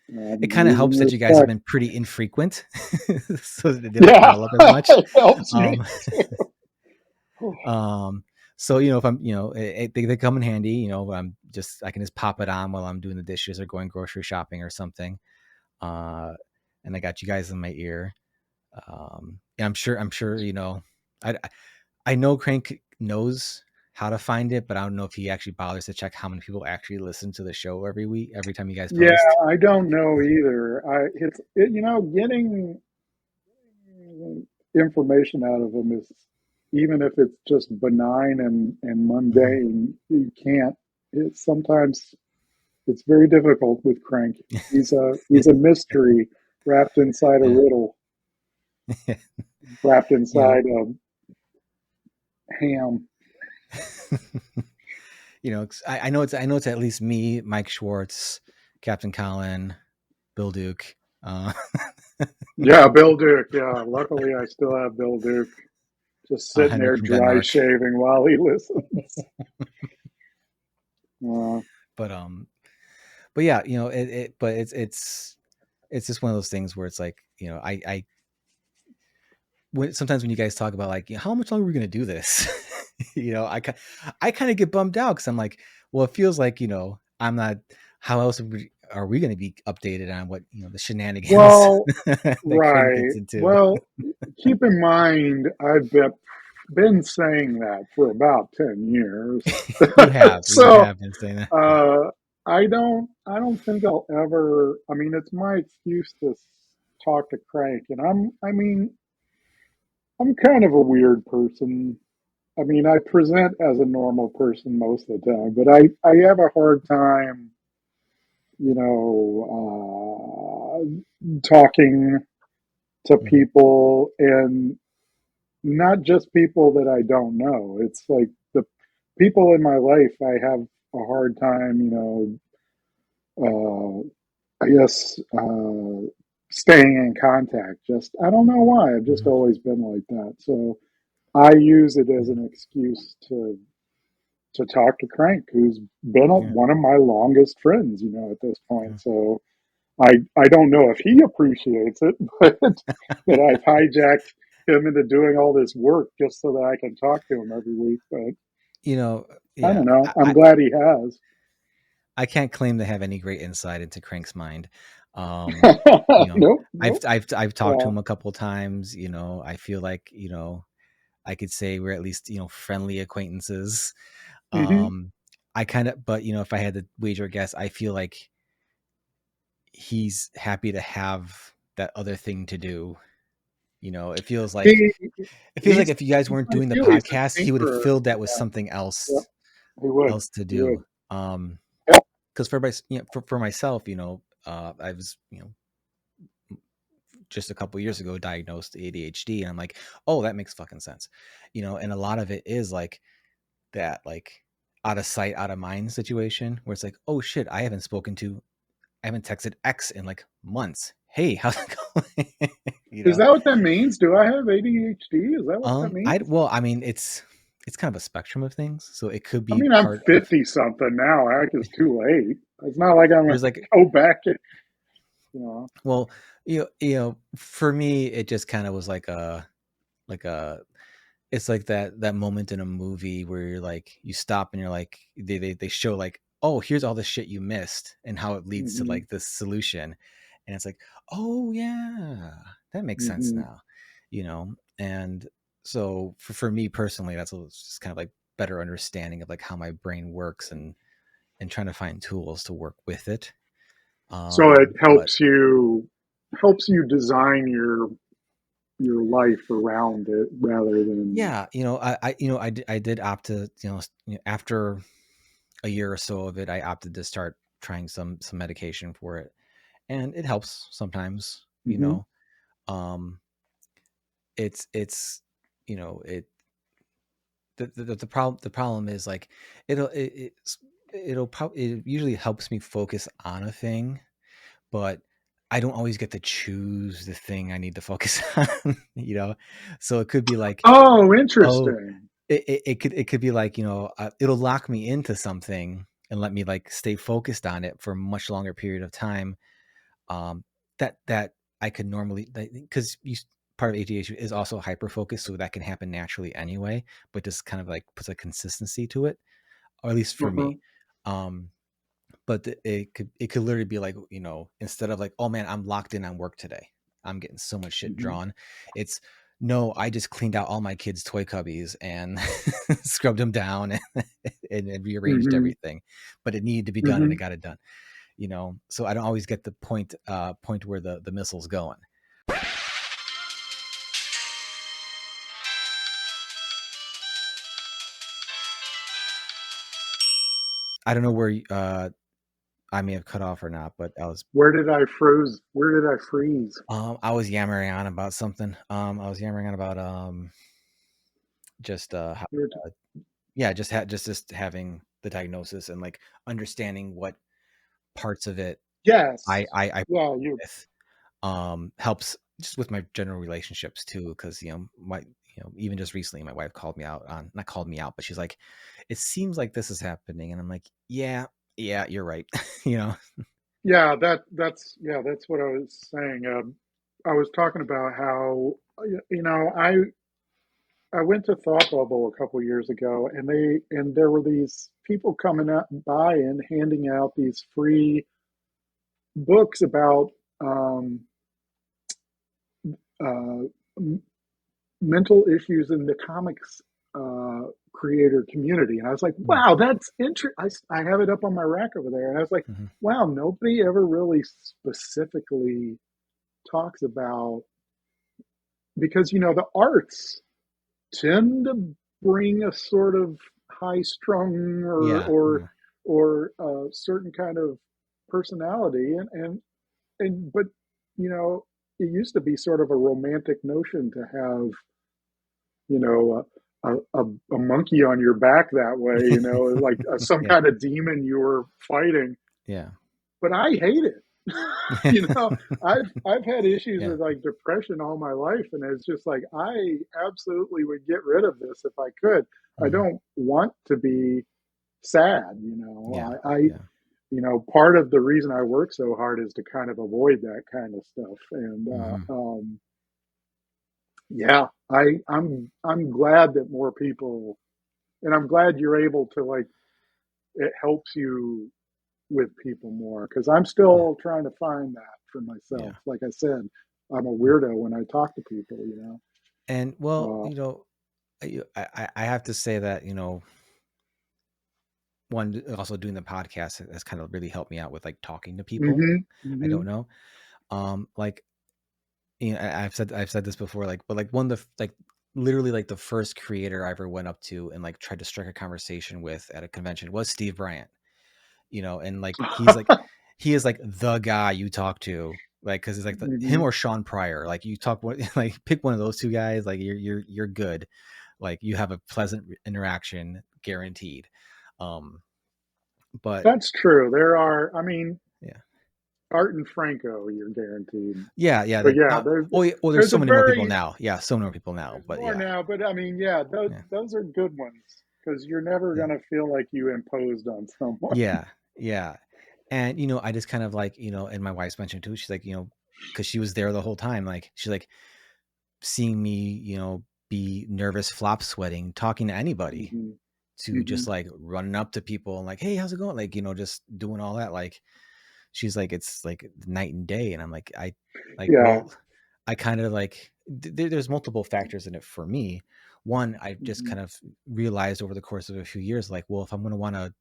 it kind of helps that you guys have been pretty infrequent. So they don't pile up as much. It helps me. So, if I'm, they come in handy, I can just pop it on while I'm doing the dishes or going grocery shopping or something. And I got you guys in my ear. And I'm sure, I know Crank knows how to find it, but I don't know if he actually bothers to check how many people actually listen to the show every week, every time you guys post. Yeah, I don't know either. Getting information out of him even if it's just benign and mundane, you can't. Sometimes it's very difficult with Crank. He's a mystery wrapped inside a riddle, wrapped inside a ham. I know it's at least me, Mike Schwartz, Captain Colin, Bill Duke. Yeah, Bill Duke. Yeah, luckily I still have Bill Duke just sitting there dry shaving while he listens. But yeah, but it's just one of those things where it's like, sometimes when you guys talk about like, how much longer are we going to do this? I kind of get bummed out because I'm like, well, it feels like, I'm not, how else are we going to be updated on what, the shenanigans that right. Gets into? Well, keep in mind, I've been saying that for about 10 years. You have been saying that. I don't think I'll ever, I mean, it's my excuse to talk to Crank, and I'm kind of a weird person. I mean, I present as a normal person most of the time, but I have a hard time, talking to people, and not just people that I don't know. It's like the people in my life I have a hard time, I guess, staying in contact. Just, I don't know why. I've just always been like that. So I use it as an excuse to talk to Crank, who's been one of my longest friends, at this point. So I don't know if he appreciates it, but that I've hijacked him into doing all this work just so that I can talk to him every week. But I don't know. I'm glad he has. I can't claim to have any great insight into Crank's mind. Nope. I've talked to him a couple of times. I feel like I could say we're at least friendly acquaintances. I kind of, but if I had to wager a guess, I feel like he's happy to have that other thing to do. It feels like if you guys weren't doing the podcast, he would have filled that with something else. Else to do. Because for myself, I was just a couple years ago diagnosed ADHD, and I'm like, oh, that makes fucking sense, and a lot of it is like that, like out of sight, out of mind situation where it's like, oh shit, I haven't texted X in like months. Hey, how's it going? Is that what that means? Do I have ADHD? Is that what that means? It's kind of a spectrum of things. So it could be. I'm 50 something now. Heck, it's too late. It's not like I'm going to go back. Well, for me, it just kind of was like it's like that moment in a movie where you're like, you stop and you're like, they show like, oh, here's all the shit you missed and how it leads to like this solution. And it's like, oh yeah, that makes sense now, and so for me personally, that's just kind of like better understanding of like how my brain works and trying to find tools to work with it. So it helps you design your life around it rather than I did opt to after a year or so of it, I opted to start trying some medication for it, and it helps sometimes. It's it the problem is like it usually helps me focus on a thing, but I don't always get to choose the thing I need to focus on, so it could be like, oh, interesting. It could be like, it'll lock me into something and let me like stay focused on it for a much longer period of time. That I could normally, because part of ADHD is also hyper focus, so that can happen naturally anyway, but just kind of like puts a consistency to it, or at least for me. But it could literally be like, instead of like, oh man, I'm locked in on work today, I'm getting so much shit drawn. It's no, I just cleaned out all my kids' toy cubbies and scrubbed them down and rearranged everything, but it needed to be done and it got it done. So I don't always get the point where the missile's going. I don't know where I may have cut off or not, but Where did I freeze? I was yammering on about something. I was yammering on about just how, yeah, just having the diagnosis and like understanding what parts of it Yes. I Yeah, you. with helps just with my general relationships too, because even just recently my wife called me out on, not called me out, but she's like, it seems like this is happening, and I'm like, yeah, you're right. Yeah, that's what I was saying. I was talking about how I went to Thought Bubble a couple years ago, and there were these people coming up by and handing out these free books about um, uh, mental issues in the comics creator community. And I was like, wow, that's interesting. I have it up on my rack over there. And I was like, Mm-hmm. wow, nobody ever really specifically talks about, because, the arts tend to bring a sort of high strung Yeah. or a certain kind of personality. But, it used to be sort of a romantic notion to have a monkey on your back that way, like some Yeah. kind of demon you were fighting. Yeah. But I hate it. I've had issues Yeah. with like depression all my life, and it's just like I absolutely would get rid of this if I could. I Mm-hmm. don't want to be sad. Yeah. Part of the reason I work so hard is to kind of avoid that kind of stuff. And Mm-hmm. yeah, I'm glad that more people, and I'm glad you're able to, like, it helps you with people more, because I'm Yeah. still trying to find that for myself. Yeah. Like I said, I'm a weirdo when I talk to people. And well, Uh, I have to say that, one, also doing the podcast has kind of really helped me out with like talking to people. hmm I hmm don't know. Like, I've said this before, like, but like one of the, like, literally like the first creator I ever went up to and like tried to strike a conversation with at a convention was Steve Bryant, and like, he is like the guy you talk to, like, cause it's like him hmm or Sean Pryor, like you talk, like pick one of those two guys, like you're good. Like you have a pleasant interaction guaranteed. Um, but That's true. There are, I mean, yeah. Art and Franco, you're guaranteed. Yeah, yeah. But That yeah, not. Oh, yeah, well, there's there's so a many more people very now. Yeah, so many more people now. there's But more yeah, now. But I mean, yeah, yeah, those are good ones, because you're never yeah, gonna feel like you imposed on someone. yeah, yeah. And I just kind of like, and my wife's mentioned too. She's like, because she was there the whole time. Like she's like seeing me, be nervous, flop sweating, talking to anybody, hmm to hmm just like running up to people and like, hey, how's it going? Like, just doing all that. Like, she's like, it's like night and day. And I'm like, Yeah. well, I kind of like, there's multiple factors in it for me. One, I just hmm kind of realized over the course of a few years, like, well, if I'm going to want to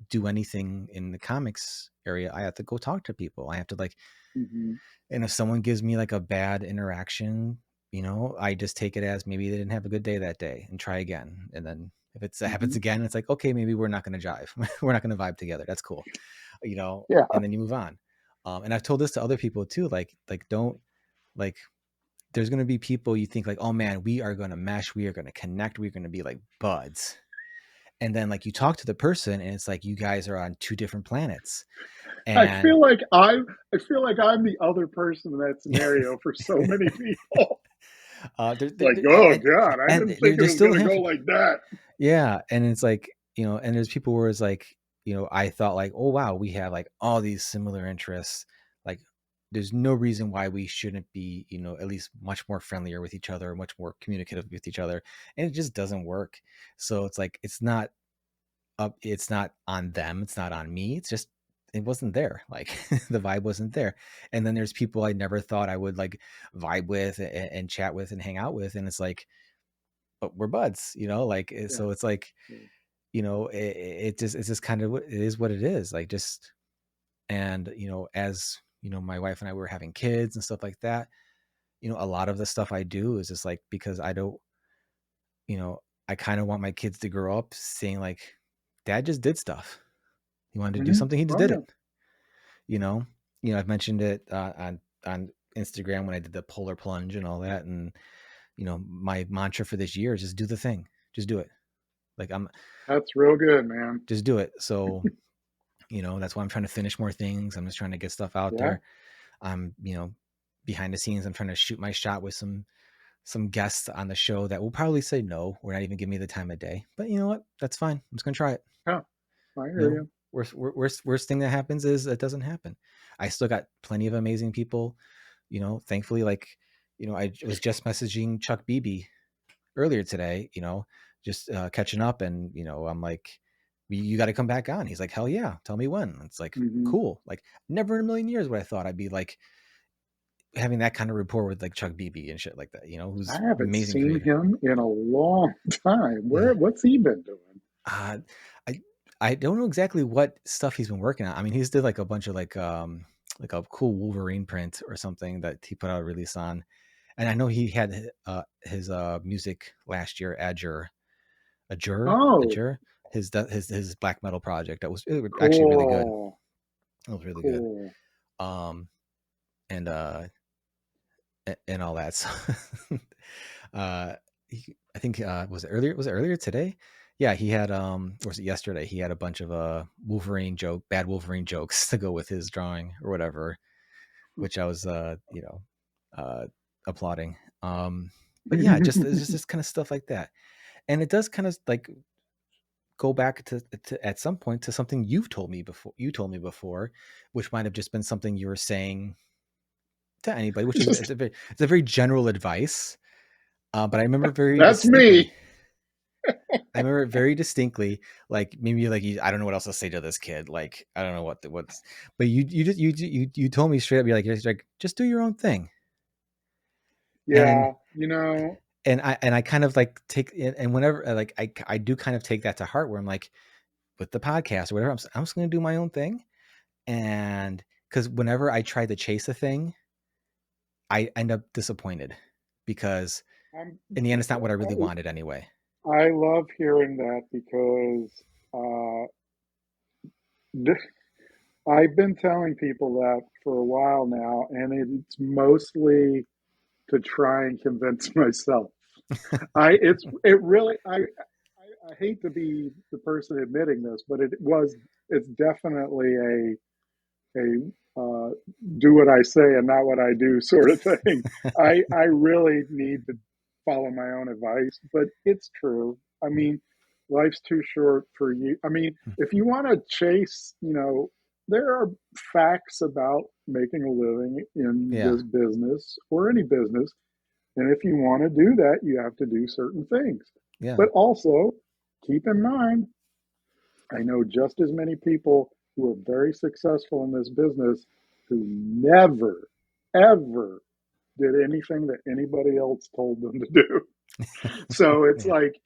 do anything in the comics area, I have to go talk to people. I have to like, hmm and if someone gives me like a bad interaction, I just take it as maybe they didn't have a good day that day and try again. And then if it happens hmm again, it's like, okay, maybe we're not going to jive. We're not going to vibe together. That's cool. Yeah. And then you move on. And I've told this to other people too, like don't, like, there's going to be people you think like, oh man, we are going to mesh. We are going to connect. We're going to be like buds. And then like you talk to the person and it's like, you guys are on two different planets. I And feel like I'm I feel like I'm the other person in that scenario for so many people. Like, oh God, I didn't think it there's was still gonna him. go like that. Yeah. And it's like, and there's people where it's like, I thought like, oh wow, we have like all these similar interests. Like there's no reason why we shouldn't be, at least much more friendlier with each other, much more communicative with each other. And it just doesn't work. So it's like, it's not on them. It's not on me. It's just, it wasn't there. Like the vibe wasn't there. And then there's people I never thought I would like vibe with and chat with and hang out with. And it's like, but we're buds, like, Yeah. so it's like, it's just kind of what it is, what it is, like, just, and, as, my wife and I were having kids and stuff like that, a lot of the stuff I do is just like, because I don't, I kind of want my kids to grow up saying like, dad just did stuff, He wanted to do something. He just did yeah. it. I've mentioned it on Instagram when I did the polar plunge and all that. And, my mantra for this year is just do the thing. Just do it. Like That's real good, man. Just do it. So, that's why I'm trying to finish more things. I'm just trying to get stuff out there. I'm, behind the scenes, I'm trying to shoot my shot with some guests on the show that will probably say no, or not even give me the time of day. But you know what? That's fine. I'm just going to try it. Yeah, I hear you. Worst thing that happens is it doesn't happen. I still got plenty of amazing people, thankfully, I was just messaging Chuck Beebe earlier today, just catching up, and, I'm like, you got to come back on. He's like, hell yeah. Tell me when. It's like, cool. Like, never in a million years would I thought I'd be like having that kind of rapport with like Chuck Beebe and shit like that, who's I haven't amazing seen creator. him in a long time. What's he been doing? I don't know exactly what stuff he's been working on. I mean, he's did like a bunch of like a cool Wolverine print or something that he put out a release on. And I know he had his music last year, Azure, his black metal project that was actually really good. It was really good. And all that. So, I think was it earlier today? Yeah, he had or was it yesterday? He had a bunch of bad Wolverine jokes to go with his drawing or whatever, which I was applauding. But yeah, it's just this kind of stuff like that. And it does kind of like go back to at some point to something you told me before, which might have just been something you were saying to anybody, which is it's a very general advice. But I remember that's me. I remember it very distinctly, like maybe like I don't know what else to say to this kid. Like I don't know what's, but you told me straight up, you're like just do your own thing. Yeah, and I kind of like take it, and whenever like I do kind of take that to heart, where I'm like with the podcast or whatever, I'm just going to do my own thing, and because whenever I try to chase a thing, I end up disappointed because in the end it's not what I really wanted anyway. I love hearing that because I've been telling people that for a while now, and it's mostly to try and convince myself. I hate to be the person admitting this, but it's definitely a do what I say and not what I do sort of thing. I really need to follow my own advice, but it's true. I mean, life's too short for you. I mean, if you want to chase, there are facts about making a living in this business or any business. And if you want to do that, you have to do certain things. Yeah. But also keep in mind, I know just as many people who are very successful in this business who never, ever did anything that anybody else told them to do. So it's like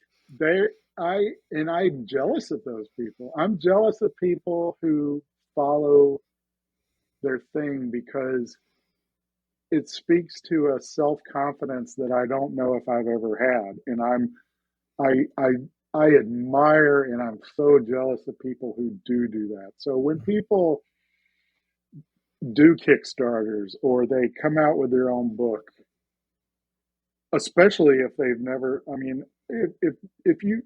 I'm jealous of those people. I'm jealous of people who follow their thing because it speaks to a self-confidence that I don't know if I've ever had. And I admire and I'm so jealous of people who do that. So when people do Kickstarters or they come out with their own book, especially if they've never, I mean, if you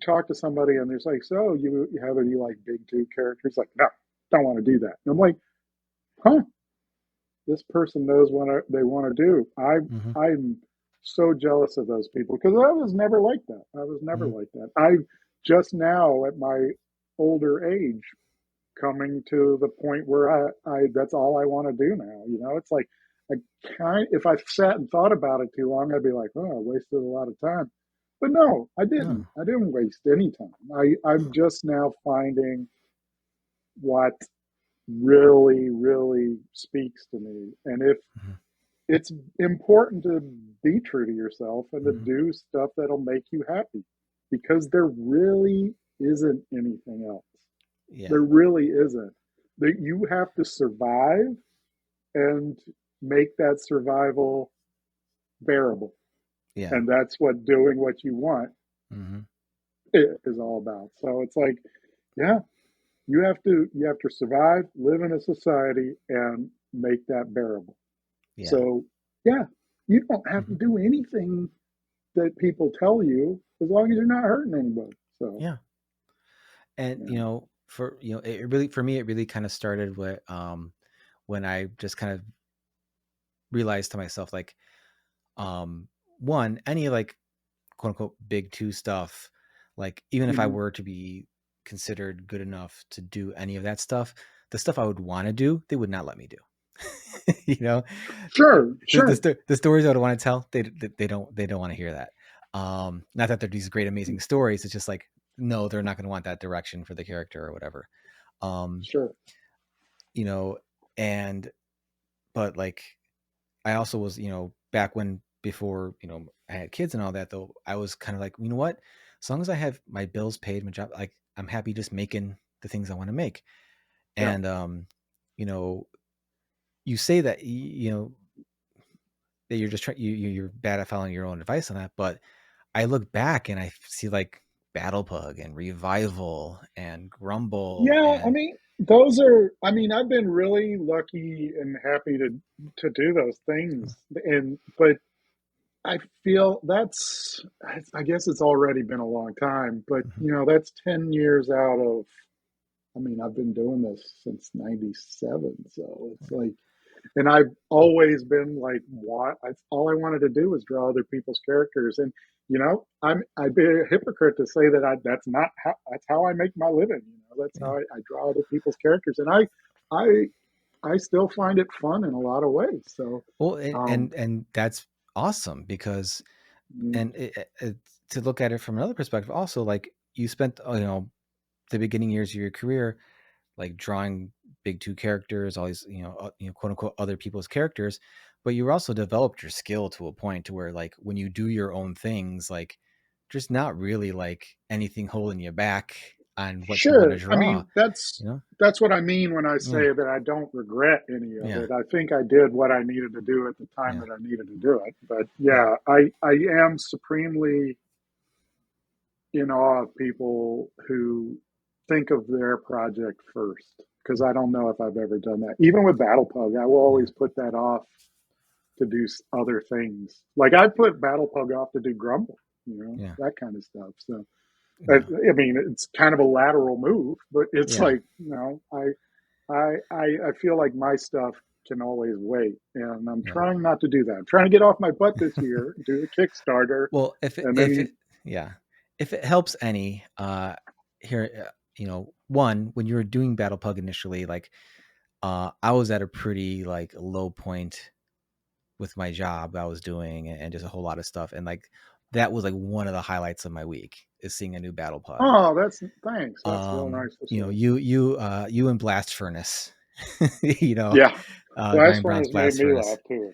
talk to somebody and there's like, so you have any like big two characters? Like, no, don't want to do that. And I'm like, huh? This person knows what they want to do. I'm so jealous of those people because I was never like that. I was never like that. I just now at my older age coming to the point where I that's all I want to do now. It's like if I sat and thought about it too long, I'd be like, oh, I wasted a lot of time. But no, I didn't. I didn't waste any time. I'm just now finding what really, really speaks to me. And if it's important to be true to yourself and to do stuff that'll make you happy because there really isn't anything else. Yeah. There really isn't. That you have to survive and make that survival bearable. Yeah. And that's what doing what you want is all about. So it's like, yeah, You have to survive, live in a society, and make that bearable. Yeah. So yeah, you don't have to Mhm. do anything that people tell you as long as you're not hurting anybody. So Yeah. And yeah. it really, for me, it really kind of started with when I just kind of realized to myself, like, one, any like quote unquote big two stuff, like even if I Mhm. were to be considered good enough to do any of that stuff, the stuff I would want to do, they would not let me do. You know, Sure, sure. the stories I would want to tell, they don't want to hear that. Not that they're these great amazing stories. It's just like, no, they're not going to want that direction for the character or whatever. Um, Sure. you know, and but like I also was, back when before, I had kids and all that, though, I was kind of like, you know what? As long as I have my bills paid, my job, like I'm happy just making the things I want to make. Yeah. And you know, you say that that you're just trying, you're bad at following your own advice on that, but I look back and I see like Battlepug and Revival and Grumble Yeah, I and mean, those are, I mean, I've been really lucky and happy to do those things. And but I feel I guess it's already been a long time, but Mhm. that's 10 years out of, I mean, I've been doing this since 97, so it's like, and I've always been like, what? All I wanted to do was draw other people's characters, and I'd be a hypocrite to say that that's how I make my living. That's Yeah. how I draw other people's characters, and I, I still find it fun in a lot of ways. So, Well, and um, and, and that's awesome because, mm, and to look at it from another perspective, also, like you spent, the beginning years of your career, like drawing big two characters, all these, quote unquote other people's characters, but you also developed your skill to a point to where, like, when you do your own things, like, there's not really like anything holding you back on what you want to sure. I draw, mean, that's you know? that's what I mean when I Yeah. say that I don't regret any of Yeah. it. I think I did what I needed to do at the time Yeah. that I needed to do it. But Yeah. yeah, I am supremely in awe of people who think of their project first, because I don't know if I've ever done that. Even with Battlepug, I will Yeah. always put that off to do other things. Like I put Battlepug off to do Grumble, Yeah. that kind of stuff. So I, No. I mean, it's kind of a lateral move, but it's Yeah. like, I feel like my stuff can always wait, and I'm Yeah. trying not to do that. I'm trying to get off my butt this year, do the Kickstarter, Well, and maybe yeah, if it helps any, here, one, when you were doing Battle Pug initially, like, I was at a pretty like low point with my job I was doing and just a whole lot of stuff, and like that was like one of the highlights of my week is seeing a new Battle Pug. oh, that's thanks. That's real nice to see. You and Blast Furnace, Yeah, Ryan Blast Brown's Furnace made Blast me Furnace, laugh too.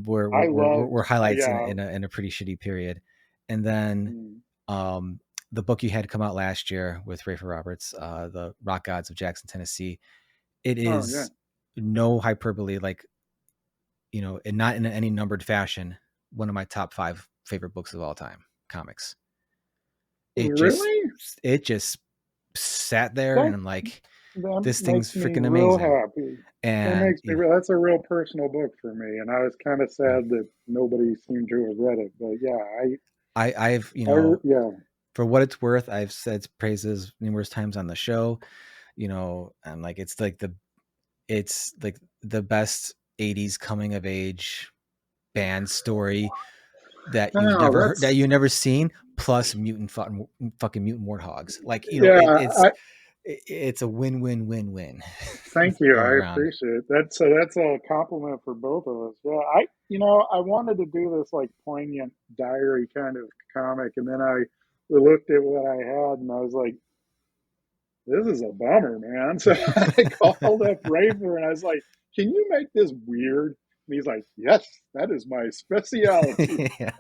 were I were loved, highlights in yeah. in a pretty shitty period. And then Mm. um, the book you had come out last year with Rafer Roberts, the Rock Gods of Jackson, Tennessee. It Oh yeah. is no hyperbole, like, and not in any numbered fashion, one of my top 5 favorite books of all time, comics. It just Really? it just sat there, and That I'm like, that this thing's makes me freaking real amazing. happy. That And makes me real. That's a real personal book for me, and I was kind of yeah, sad that nobody seemed to have read it. But yeah, I've yeah. for what it's worth, I've said praises numerous times on the show, and like it's like the best 80s coming of age band story that you've Oh, never heard, that that's you never seen, plus fucking mutant warthogs. Like, yeah. it's a win-win-win-win Thank you. all I around. appreciate that. So that's a compliment for both of us. Yeah, I wanted to do this like poignant diary kind of comic, and then I looked at what I had, and I was like, "This is a bummer, man." So I called up Raver, and I was like, "Can you make this weird?" And he's like, "Yes, that is my specialty." Yeah.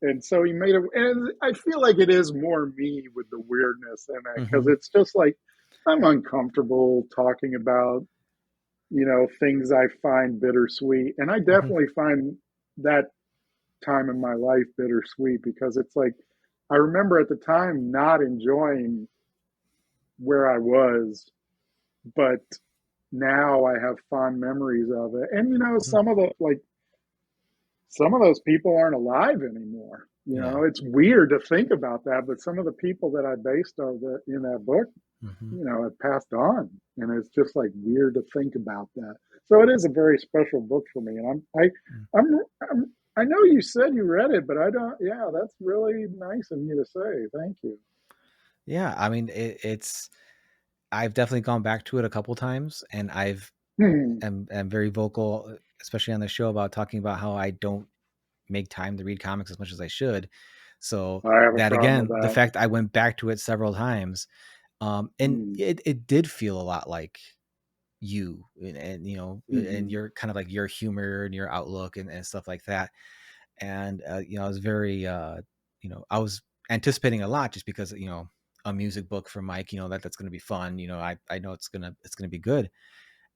And so he made it, and I feel like it is more me with the weirdness in it, because Hmm. it's just like I'm uncomfortable talking about things I find bittersweet, and I Hmm. definitely find that time in my life bittersweet, because it's like I remember at the time not enjoying where I was, but now I have fond memories of it. And you know, some of those people aren't alive anymore. You know, it's weird to think about that, but some of the people that I based in that book, you know, have passed on, and it's just like weird to think about that. So it is a very special book for me, and I know you said you read it, but I don't. Yeah, that's really nice of you to say. Thank you. Yeah, I mean, it's. I've definitely gone back to it a couple times, and am very vocal, especially on the show, about talking about how I don't make time to read comics as much as I should. So I have a that problem with again, the that. fact I went back to it several times, and it did feel a lot like you, and you know, and your kind of like your humor and your outlook and stuff like that. And you know, I was very you know, I was anticipating a lot, just because, you know, a music book from Mike, you know, that's going to be fun, you know, I know it's gonna be good.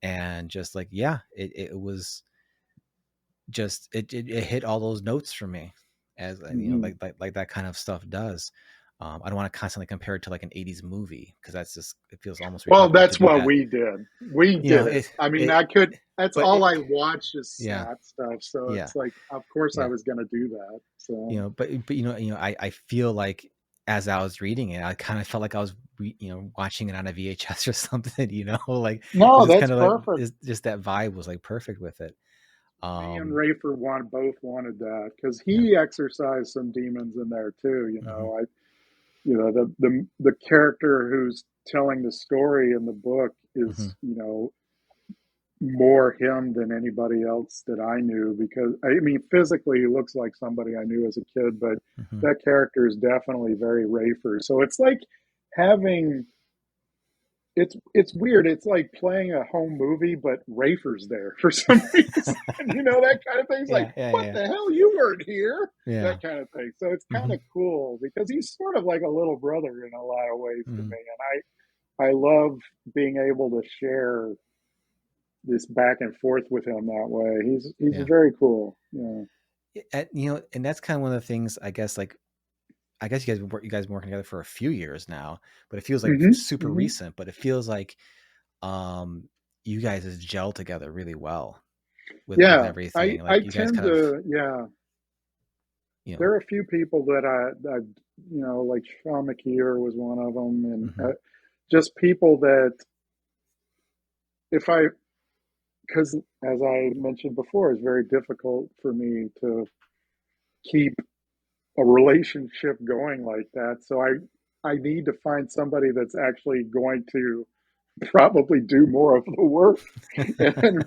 And just like, yeah, it was just, it hit all those notes for me, as you know, like that kind of stuff does. I don't want to constantly compare it to like an 80s movie, because that's just, it feels almost Well, reductive to that's do what that. we did. We You know, did it. I mean, that's but all I watched is yeah, that stuff. So yeah, it's like, of course I yeah. was going to do that. So, You know, but you know, I feel like as I was reading it, I kind of felt like I was, you know, watching it on a VHS or something, you know, like it's no, just that's kind of like, perfect. it's just that vibe was like perfect with it. Me and Um, Rafer both wanted that because yeah. he exercised some demons in there too. You Mm-hmm. know, the character who's telling the story in the book Mm-hmm. is, you know, more him than anybody else that I knew, because I mean, physically he looks like somebody I knew as a kid, but Mm-hmm. that character is definitely very Rafer. So it's like having it's weird. It's like playing a home movie, but Rafer's there for some reason. You know, that kind of thing. It's like, Yeah, yeah, what yeah, the hell? You weren't here. yeah. That kind of thing. So it's kind Mm-hmm. of cool because he's sort of like a little brother in a lot of ways to Mm-hmm. me. And I love being able to share this back and forth with him that way. He's Yeah. very cool. Yeah. You know, and that's kind of one of the things, I guess, like, I guess you guys been working together for a few years now, but it feels like super Hmm. recent, but it feels like um you guys just gel together really well with Yeah. everything. Like I you guys tend kind of, to, yeah. you know. There are a few people that I you know, like Sean McKeer was one of them, and Mm-hmm. just people that if I, because as I mentioned before, it's very difficult for me to keep a relationship going like that. So I need to find somebody that's actually going to probably do more of the work. And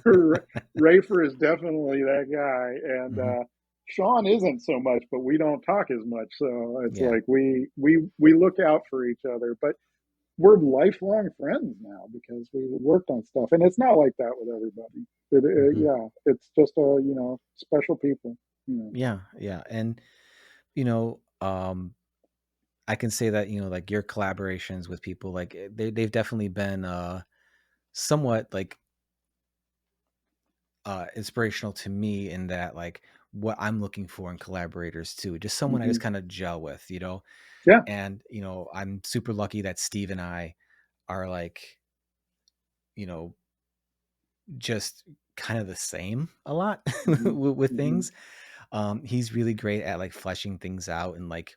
Rafer is definitely that guy, and Mm-hmm. Sean isn't so much, but we don't talk as much. So it's Yeah. like we look out for each other, but we're lifelong friends now because we worked on stuff, and it's not like that with everybody. Mm-hmm. Yeah, it's just you know, special people. You know. Yeah, yeah. And you know, I can say that, you know, like your collaborations with people, like they've definitely been somewhat like inspirational to me, in that like what I'm looking for in collaborators too, just someone I just Hmm. kind of gel with, you know. Yeah. And you know, I'm super lucky that Steve and I are like, you know, just kind of the same a lot Hmm. with Hmm. things. He's really great at like fleshing things out, and like,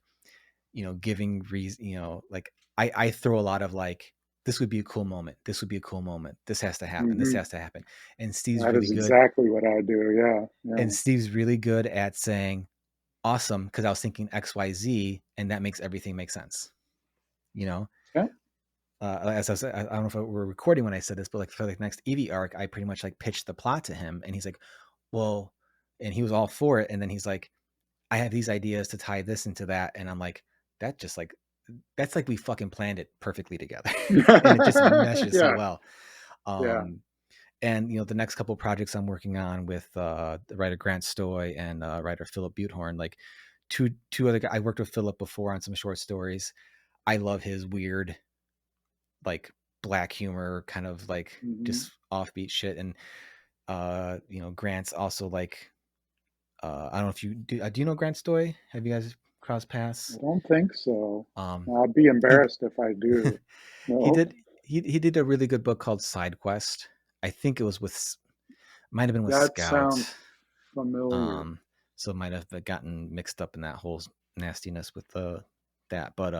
you know, giving reason, you know, like I throw a lot of like, this would be a cool moment, this would be a cool moment, this has to happen, this Hmm. has to happen. And Steve's That really is good. exactly what I do. Yeah. And Yeah. Steve's really good at saying, awesome, because I was thinking XYZ, and that makes everything make sense, you know. Yeah. As I said, I don't know if we're recording when I said this, but like for the next Eevee arc, I pretty much like pitched the plot to him, and he's like, well, and he was all for it. And then he's like, I have these ideas to tie this into that. And I'm like, that just like, that's like we fucking planned it perfectly together. And it just meshes so Yeah. well. Yeah. And you know, the next couple of projects I'm working on with the writer Grant Stoy and writer Philip Butehorn, like two other guys. I worked with Philip before on some short stories. I love his weird, like, black humor, kind of like Hmm. just offbeat shit. And you know, Grant's also like, I don't know if you do. Do you know Grant Stoy? Have you guys cross paths? I don't think so. Um, I'd be he embarrassed if I do. he No. did he did a really good book called Side Quest. I think it was might have been with That Scout. sounds familiar. So it might have gotten mixed up in that whole nastiness with that. But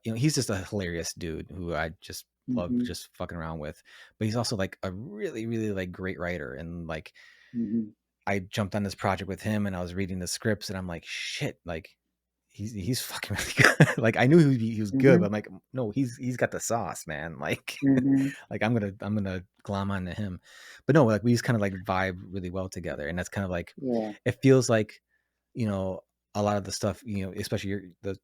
he's just a hilarious dude who I just love Mm-hmm. just fucking around with. But he's also like a really, really like great writer. And like Mm-hmm. I jumped on this project with him and I was reading the scripts and I'm like, shit, like he's fucking really good. Like I knew he was good, Mm-hmm. but I'm like, no, he's got the sauce, man. Like Mm-hmm. like I'm gonna glom onto him. But no, like we just kind of like vibe really well together. And that's kind of like Yeah. it feels like, a lot of the stuff, especially the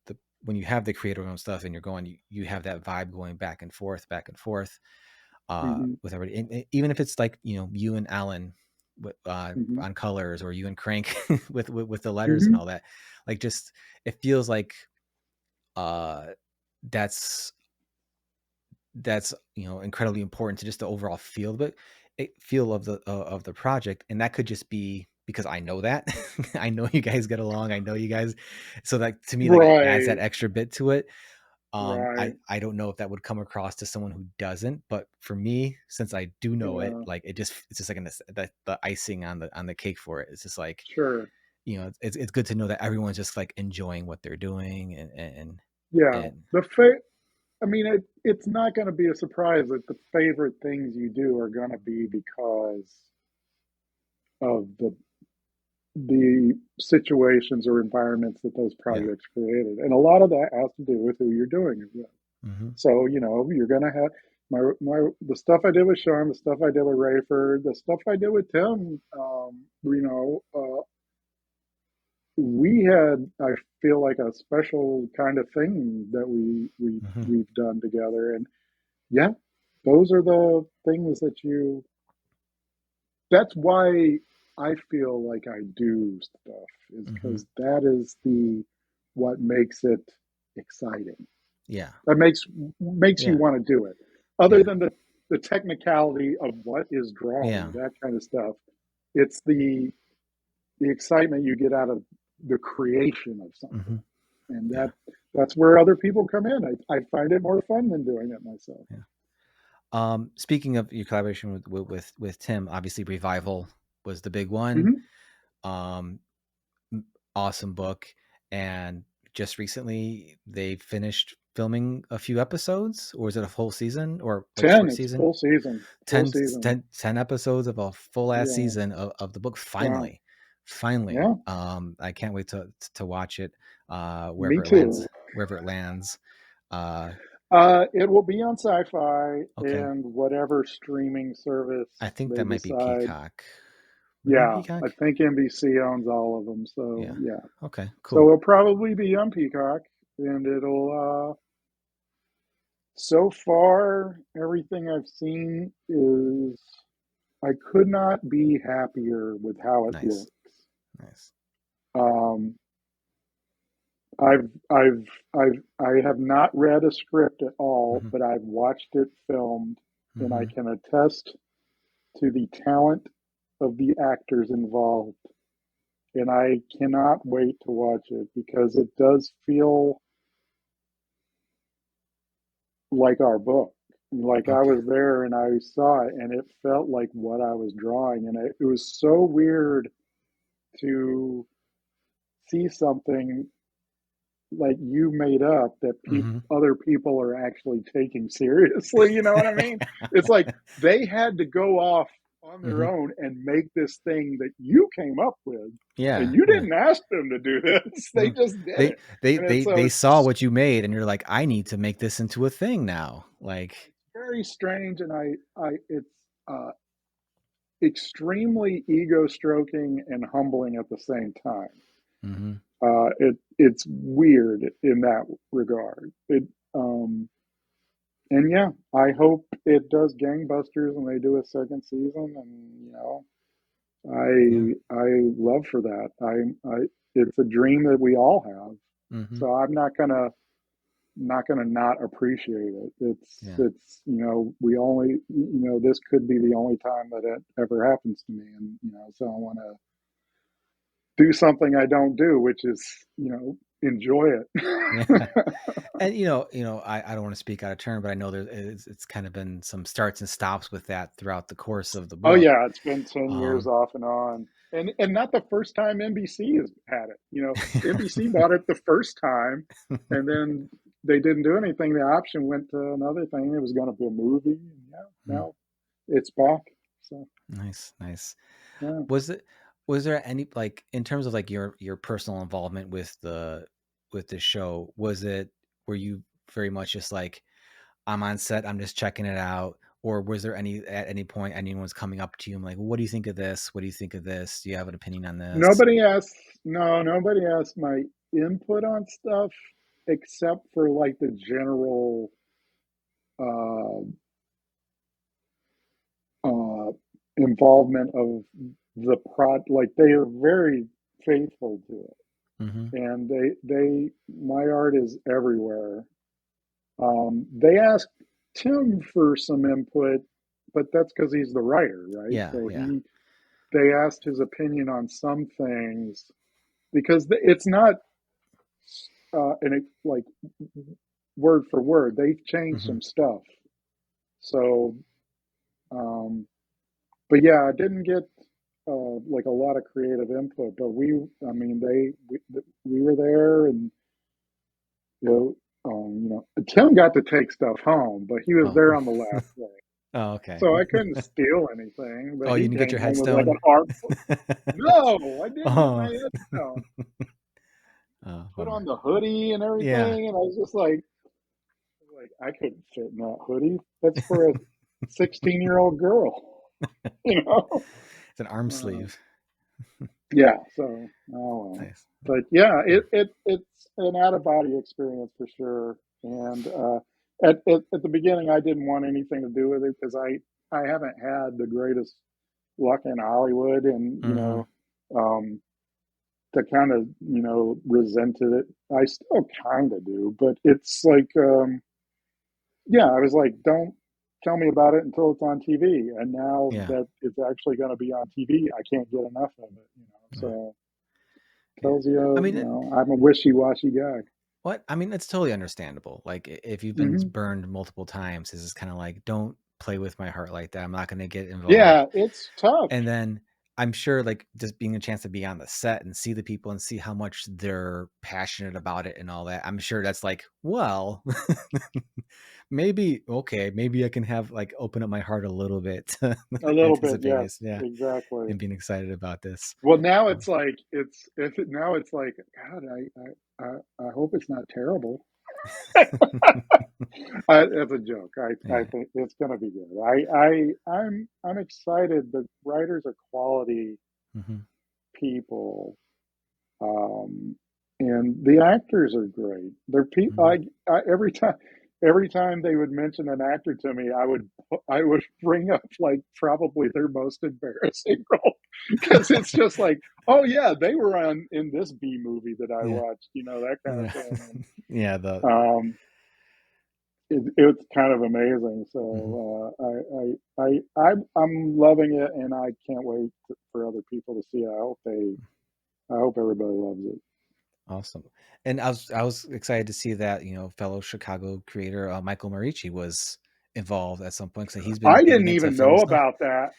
when you have the creator own stuff and you're going, you have that vibe going back and forth Mm-hmm. with everybody. And even if it's like, you and Alan Mm-hmm. on colors, or you and Crank with the letters and Mm-hmm. all that, like just, it feels like, that's incredibly important to just the overall feel of the project. And that could just be because I know that I know you guys get along. I know you guys. So that to me, like it adds that Right. extra bit to it. Right. I don't know if that would come across to someone who doesn't, but for me, since I do know it, Yeah. like it's just like the icing on the cake for it. It's just like, Sure. it's good to know that everyone's just like enjoying what they're doing Yeah. and I mean, it's not going to be a surprise that the favorite things you do are going to be because of the situations or environments that those yeah. projects created, and a lot of that has to do with who you're doing it with. Mm-hmm. So you're going to have the stuff I did with Sean, the stuff I did with Rayford, the stuff I did with Tim. We had, I feel like, a special kind of thing that Mm-hmm. we've done together, and yeah, those are the things that's why I feel like I do stuff, is Mm-hmm. because that is what makes it exciting. Yeah. That makes you Yeah. want to do it. Other Yeah. than the technicality of what is Yeah. drawing, that kind of stuff, it's the excitement you get out of the creation of something. Mm-hmm. And Yeah. that's where other people come in. I find it more fun than doing it myself. Yeah. Speaking of your collaboration with Tim, obviously Revival was the big one. Hmm. Um, awesome book, and just recently they finished filming a few episodes, or is it a full season, or like 10, short it's season? full season. Full 10, season. 10 episodes of a full ass Yeah. season of the book. Wow. Finally. Yeah. I can't wait to watch it, Me too. wherever it lands. Uh, It will be on Sci-Fi okay. and whatever streaming service I think they that might be decide. Peacock. Would it be Yeah, I Peacock? think NBC owns all of them. So Yeah. yeah. Okay, So cool. it'll probably be on Peacock, and it'll. So far, everything I've seen is I could not be happier with how it Nice. looks. Nice. Um, I have not read a script at all, Mm-hmm. but I've watched it filmed, and I Mm-hmm. can attest to the talent of the actors involved. And I cannot wait to watch it because it does feel like our book. Like I Okay. was there and I saw it, and it felt like what I was drawing. And it was so weird to see something like you made up that Mm-hmm. other people are actually taking seriously. You know what I mean? It's like they had to go off on their Mm-hmm. own and make this thing that you came up with, and Yeah. you Yeah. didn't ask them to do this. They No. just did They it, they and they so they saw what you made and you're like, I need to make this into a thing now. Like, it's very strange, and it's uh, extremely ego stroking and humbling at the same time. mm-hmm. It's weird in that regard. And yeah, I hope it does gangbusters and they do a second season. And Yeah. I love for that. I it's a dream that we all have. Mm-hmm. So I'm not gonna not appreciate it. Yeah. It's we only this could be the only time that it ever happens to me, and so I want to do something I don't do, which is, enjoy it. Yeah. And I don't want to speak out of turn, but I know it's kind of been some starts and stops with that throughout the course of the Oh book. yeah, it's been 10 years off and on. And not the first time NBC has had it. NBC bought it the first time, and then they didn't do anything. The option went to another thing. It was going to be a movie. And now it's back. So nice. yeah. Was there any, like, in terms of like your personal involvement with the show, were you very much just like, I'm on set, I'm just checking it out? Or was there at any point anyone's coming up to you and like, what do you think of this? What do you think of this? Do you have an opinion on this? Nobody asked my input on stuff except for like the general involvement of the like they are very faithful to it. Mm-hmm. And my art is everywhere. They asked Tim for some input, but that's because he's the writer, right? Yeah, So yeah. they asked his opinion on some things because it's not like word for word. They've changed some stuff. So, but yeah, I didn't get like a lot of creative input, but we were there, and Tim got to take stuff home, but he was there on the last day. Oh, okay. So I couldn't steal anything. But you he didn't get your came home with headstone? like an arm. No, I didn't get my headstone. Put on the hoodie and everything, and I was just like, I couldn't fit in that hoodie. That's for a 16-year-old girl, It's an arm sleeve. Yeah. So, nice. But yeah, it's an out of body experience for sure. And at the beginning, I didn't want anything to do with it because I haven't had the greatest luck in Hollywood, and to kind of resented it. I still kind of do, but it's like I was like, don't tell me about it until it's on TV. And now that it's actually going to be on TV, I can't get enough of it. So tells you, I'm a wishy-washy guy. What? I mean, it's totally understandable. Like, if you've been burned multiple times, this is kind of like, don't play with my heart like that. I'm not going to get involved. Yeah, it's tough. And then I'm sure, like, just being a chance to be on the set and see the people and see how much they're passionate about it and all that, I'm sure that's like, well, maybe I can have like open up my heart a little bit. A little bit, yes, yeah, exactly. And being excited about this. Well, now it's like God, I hope it's not terrible. That's a joke. I think it's going to be good. I'm excited. The writers are quality people, and the actors are great. They're people. Every time they would mention an actor to me, I would bring up like probably their most embarrassing role, because it's just like, oh yeah, they were in this B movie that I watched, that kind of thing. Yeah, it's kind of amazing. So I'm loving it, and I can't wait for other people to see it. I hope everybody loves it. Awesome. And I was excited to see that fellow Chicago creator Michael Marici was involved at some point, because he's been. I didn't even know about that.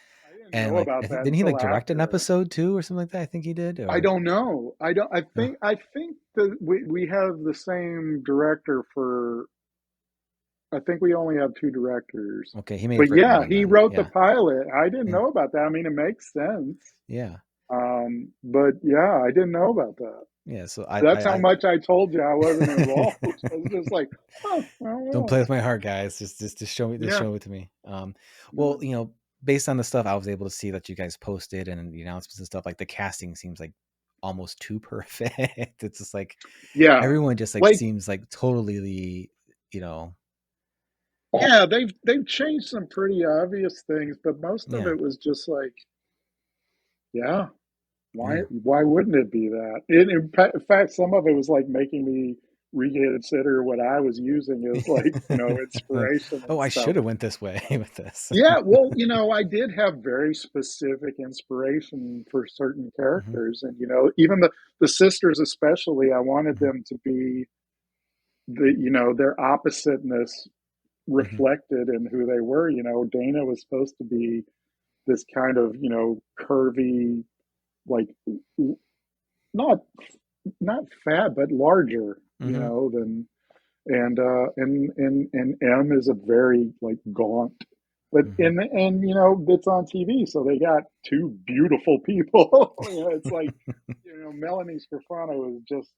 Didn't he like direct an episode too, or something like that? I think he did. Or? I don't know. I think that we have the same director for. I think we only have two directors. Okay, he may. But yeah, he wrote the pilot. I didn't know about that. I mean, it makes sense. Yeah. But yeah, I didn't know about that. Yeah, so that's how much I told you I wasn't involved. I was just like, don't play with my heart, guys. Just show me. Show it to me. Well, based on the stuff I was able to see that you guys posted and the announcements and stuff, like the casting seems like almost too perfect. It's just like, everyone just like seems like totally, Yeah, they've changed some pretty obvious things, but most of it was just like, why wouldn't it be that? In fact, some of it was like making me reconsider what I was using as like, inspiration and I stuff. should have went this way with this. Yeah, well, I did have very specific inspiration for certain characters, and even the sisters, especially, I wanted them to be their oppositeness reflected in who they were. Dana was supposed to be this kind of curvy, like not not fat but larger, than and M is a very like gaunt. But and it's on TV, so they got two beautiful people. It's like Melanie Scrofano is just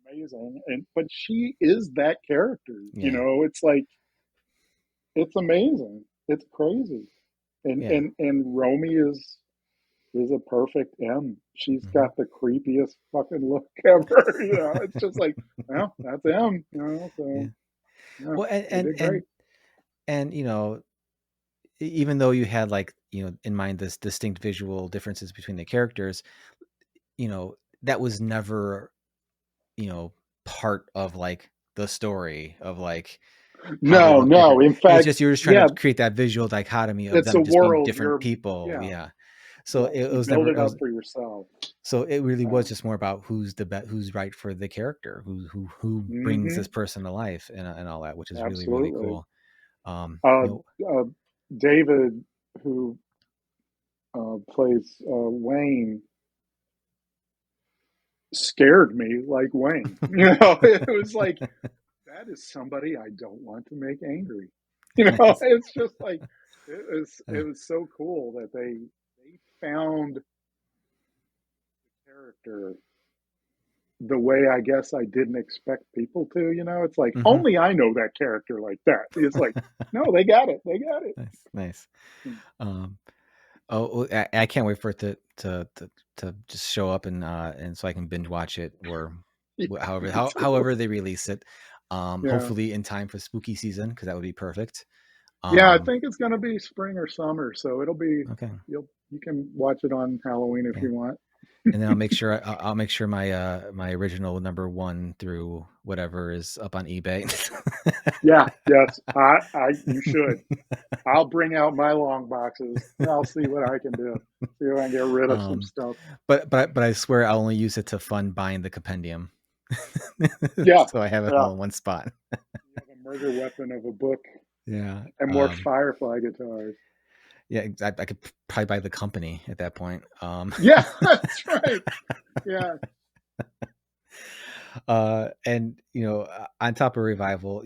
amazing, but she is that character. It's like it's amazing, it's crazy, and Romy is a perfect M. She's got the creepiest fucking look ever. It's just like, well, that's M. So well, did great. And even though you had like in mind this distinct visual differences between the characters, that was never part of like the story of like no. In fact, it's just you're just trying to create that visual dichotomy of them just being different people. So it was build never it up for yourself. So it really was just more about who's right for the character, who brings this person to life and all that, which is really cool. David, who plays Wayne, scared me like Wayne. It was like, that is somebody I don't want to make angry. It's just like it was so cool that they found the character the way I guess I didn't expect people to. It's like only I know that character like that. It's like, no, they got it. Nice. I can't wait for it to just show up and so I can binge watch it, or however they release it. Hopefully in time for spooky season, because that would be perfect. I think it's going to be spring or summer, so it'll be okay. You can watch it on Halloween if you want. And then I'll make sure my my original number 1 through whatever is up on eBay. Yes, you should. I'll bring out my long boxes. I'll see what I can do. See if I can get rid of some stuff. But I swear I'll only use it to fund buying the compendium. So I have it all in one spot. You have a murder weapon of a book. Yeah. And more Firefly guitars. Yeah, I could probably buy the company at that point. Yeah, that's right. Yeah. And on top of Revival,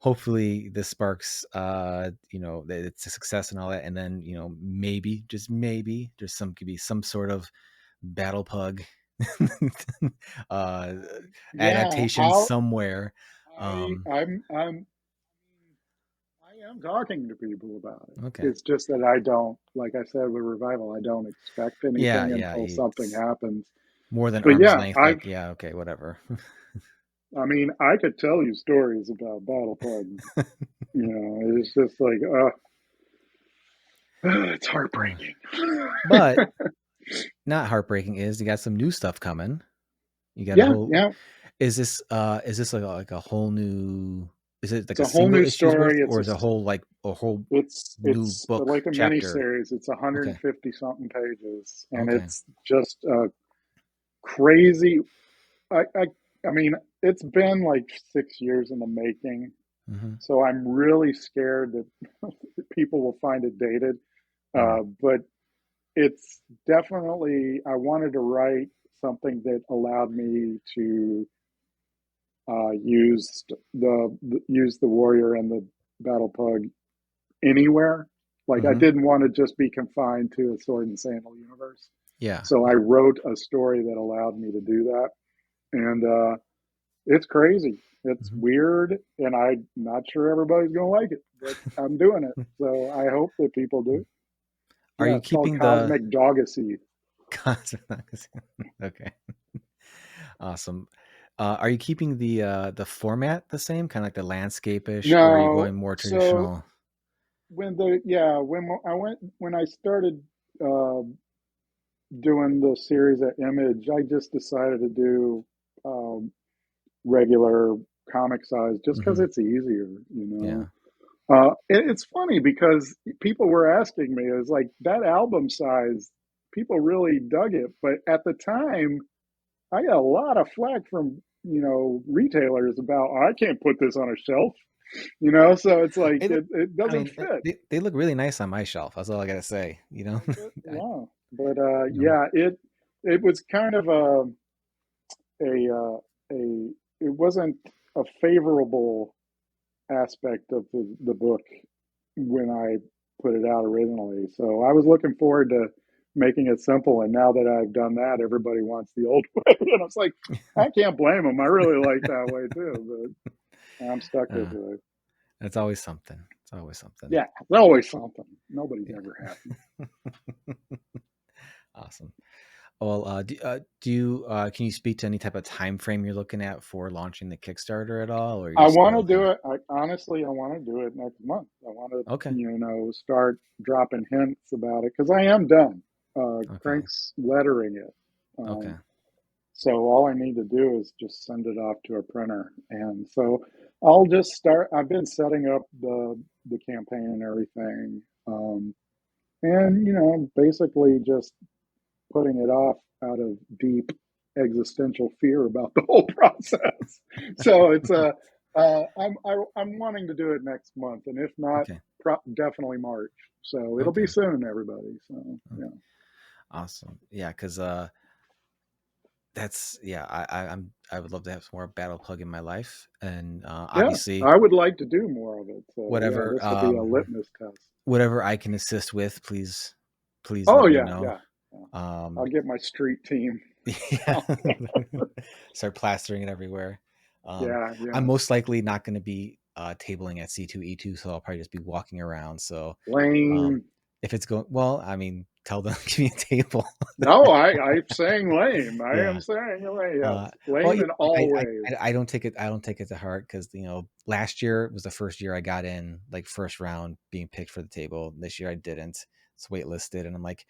hopefully this sparks that it's a success and all that, and then maybe, just maybe, could be some sort of Battlepug adaptation somewhere. I am talking to people about it. Okay. It's just that I don't, like I said with Revival, I don't expect anything until something happens. More than arm's length. Okay, whatever. I mean, I could tell you stories about Battlepug. It's just like, it's heartbreaking. But not heartbreaking is you got some new stuff coming. You got a whole. Is this like a whole new? Is it like a whole new story, or is it a whole it's new book like a chapter? miniseries. It's 150 something pages, and it's just crazy. I mean, it's been like 6 years in the making, so I'm really scared that people will find it dated. But it's definitely, I wanted to write something that allowed me to use the warrior and the Battlepug anywhere. Like I didn't want to just be confined to a Sword and Sandal universe. Yeah. So I wrote a story that allowed me to do that, and it's crazy. It's weird, and I'm not sure everybody's gonna like it, but I'm doing it. So I hope that people do. Are you keeping the Cosmic Doggery? Okay. Awesome. Are you keeping the format the same, kind of like the landscape-ish, or are you going more traditional? So when I started doing the series at Image, I just decided to do regular comic size just because Mm-hmm. it's easier, Yeah. It's funny because people were asking me, is like that album size, people really dug it. But at the time, I got a lot of flack from, retailers about, I can't put this on a shelf, so it's like, It look, it I doesn't mean, fit. they look really nice on my shelf. That's all I gotta say. I, Yeah. But, you know, yeah, it was kind of a, it wasn't a favorable aspect of the book when I put it out originally. So I was looking forward to making it simple. And now that I've done that, everybody wants the old way. And I was like, I can't blame them. I really like that way too, but I'm stuck with uh, it. it's always something. It's always something. Yeah, it's always something. Nobody's ever happy. Yeah. Awesome. Well, do you can you speak to any type of time frame you're looking at for launching the Kickstarter at all, or are you I still want to looking do at? it. Honestly, I want to do it next month. I want to, Okay. start dropping hints about it because I am done. Okay. Crank's lettering it. Okay. So all I need to do is just send it off to a printer. And so I'll just start. I've been setting up the campaign and everything. And basically just putting it off out of deep existential fear about the whole process. So it's I'm wanting to do it next month, and if not, Okay. definitely March. So it'll be Okay. soon, everybody. So Okay. yeah. Awesome. Yeah, because that's yeah. I would love to have some more Battlepug in my life, and Yeah, obviously I would like to do more of it. So yeah, whatever this will be a litmus test. whatever I can assist with, please Oh let me yeah, know. yeah, yeah. I'll Um, get my street team yeah, out there. start plastering it everywhere. Yeah, I'm yeah. most likely not going to be tabling at C2E2, so I'll probably just be walking around. So um, Lame. if it's going well, I mean, tell them give me a table. No, I'm saying lame. I am Yeah. saying lame. Yes, Well, lame yeah, in all I, ways. I don't take it. I don't take it to heart because last year was the first year I got in like first round being picked for the table. This year I didn't. It's waitlisted, and I'm like,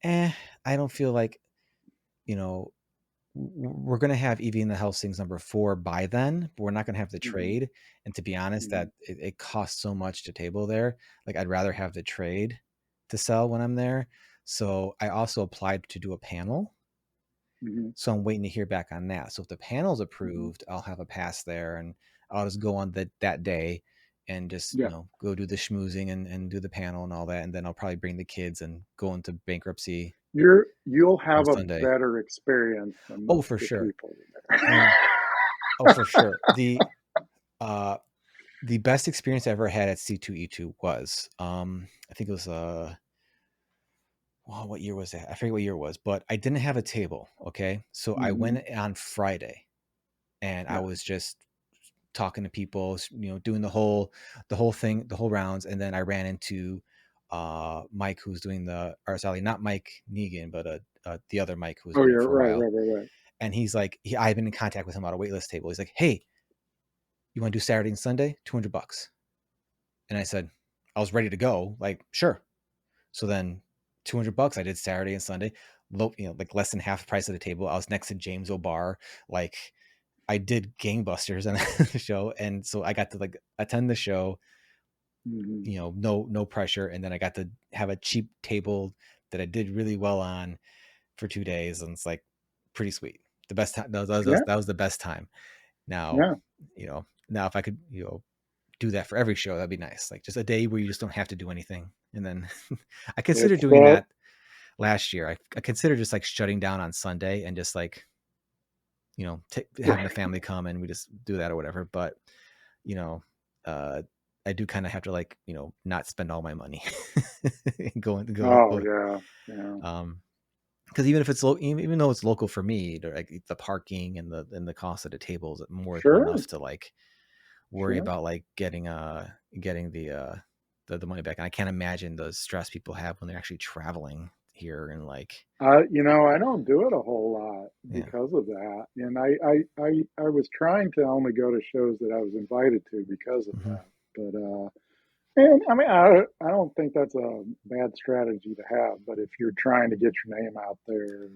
I don't feel like you know we're gonna have Evie and the Helsings number 4 by then, but we're not gonna have the Hmm. trade. And to be honest, Hmm. that it costs so much to table there. Like I'd rather have the trade to sell when I'm there. So I also applied to do a panel, Hmm. so I'm waiting to hear back on that. So if the panel's Hmm. approved, I'll have a pass there, and I'll just go on that day and just Yeah, go do the schmoozing and do the panel and all that, and then I'll probably bring the kids and go into bankruptcy you'll on have a Sunday. better experience than Oh, most for of the sure. people there. Oh, oh, for sure. Uh the best experience I ever had at C2E2 was I think it was well, what year was that? I forget what year it was, but I didn't have a table. Okay. So I Hmm. went on Friday and I Yeah. was just talking to people, doing the whole thing, the whole rounds. And then I ran into Mike, who's doing the Arts Alley, not Mike Negan, but the other Mike who was Oh doing yeah. it for a Right. while. Right. Right. Right. And he's like, I've been in contact with him about a waitlist table. He's like, hey, you want to do Saturday and Sunday? $200. And I said, I was ready to go. Like, sure. So then $200, I did Saturday and Sunday, low, like less than half the price of the table. I was next to James O'Barr. Like I did gangbusters on the show. And so I got to like attend the show, Hmm. no pressure. And then I got to have a cheap table that I did really well on for 2 days. And it's like pretty sweet. The best time. Yeah. That was the best time. Now, Yeah. now if I could, do that for every show, that'd be nice. Like just a day where you just don't have to do anything. And then I considered It's doing that last year. I considered just like shutting down on Sunday and just like, having the family come and we just do that or whatever. But, you know, uh, I do kind of have to like, not spend all my money Oh go, yeah. Yeah. because even if it's even though it's local for me, like the parking and the cost of the tables more than Sure. enough to like worry Sure. about like getting the money back. And I can't imagine the stress people have when they're actually traveling here and like I don't do it a whole lot yeah. because of that, and I was trying to only go to shows that I was invited to because of Mm-hmm. that. But and I mean, I don't think that's a bad strategy to have. But if you're trying to get your name out there,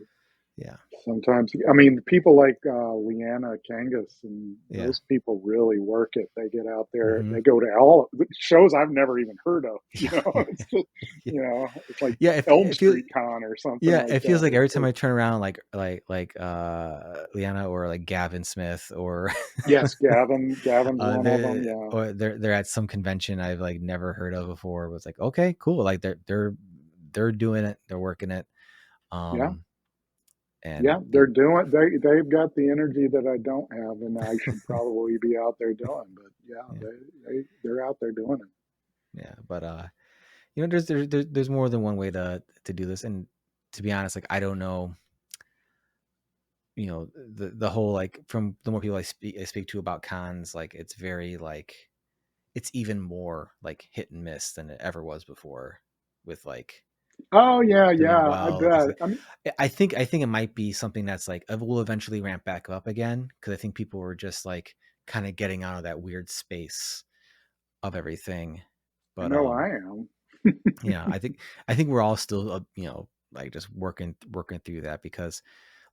Yeah. Sometimes, I mean, people like Leanna Kangas and Yeah. those people really work it. They get out there, Mm-hmm. they go to all shows I've never even heard of. You Yeah. know, it's just, Yeah. it's like Yeah. Elm It feels, Street Con or something yeah, like it feels that. like every It's time like, I turn around, like Liana or like Gavin Smith or yes, Gavin's one of them. Yeah, they're at some convention I've like never heard of before. It was like, okay, cool. Like they're doing it, they're working it. yeah, Um yeah. and They're doing. They've got the energy that I don't have, and I should probably be out there doing. But yeah, yeah, they're out there doing it. yeah. But there's more than one way to do this. And to be honest, like I don't know, the whole, like, from the more people I speak to about cons, like it's very like it's even more like hit and miss than it ever was before with like Oh yeah, doing yeah. I well, because bet. I mean, I think it might be something that's like it will eventually ramp back up again, because I think people were just like kind of getting out of that weird space of everything. I But know I am. yeah, I think we're all still like just working through that, because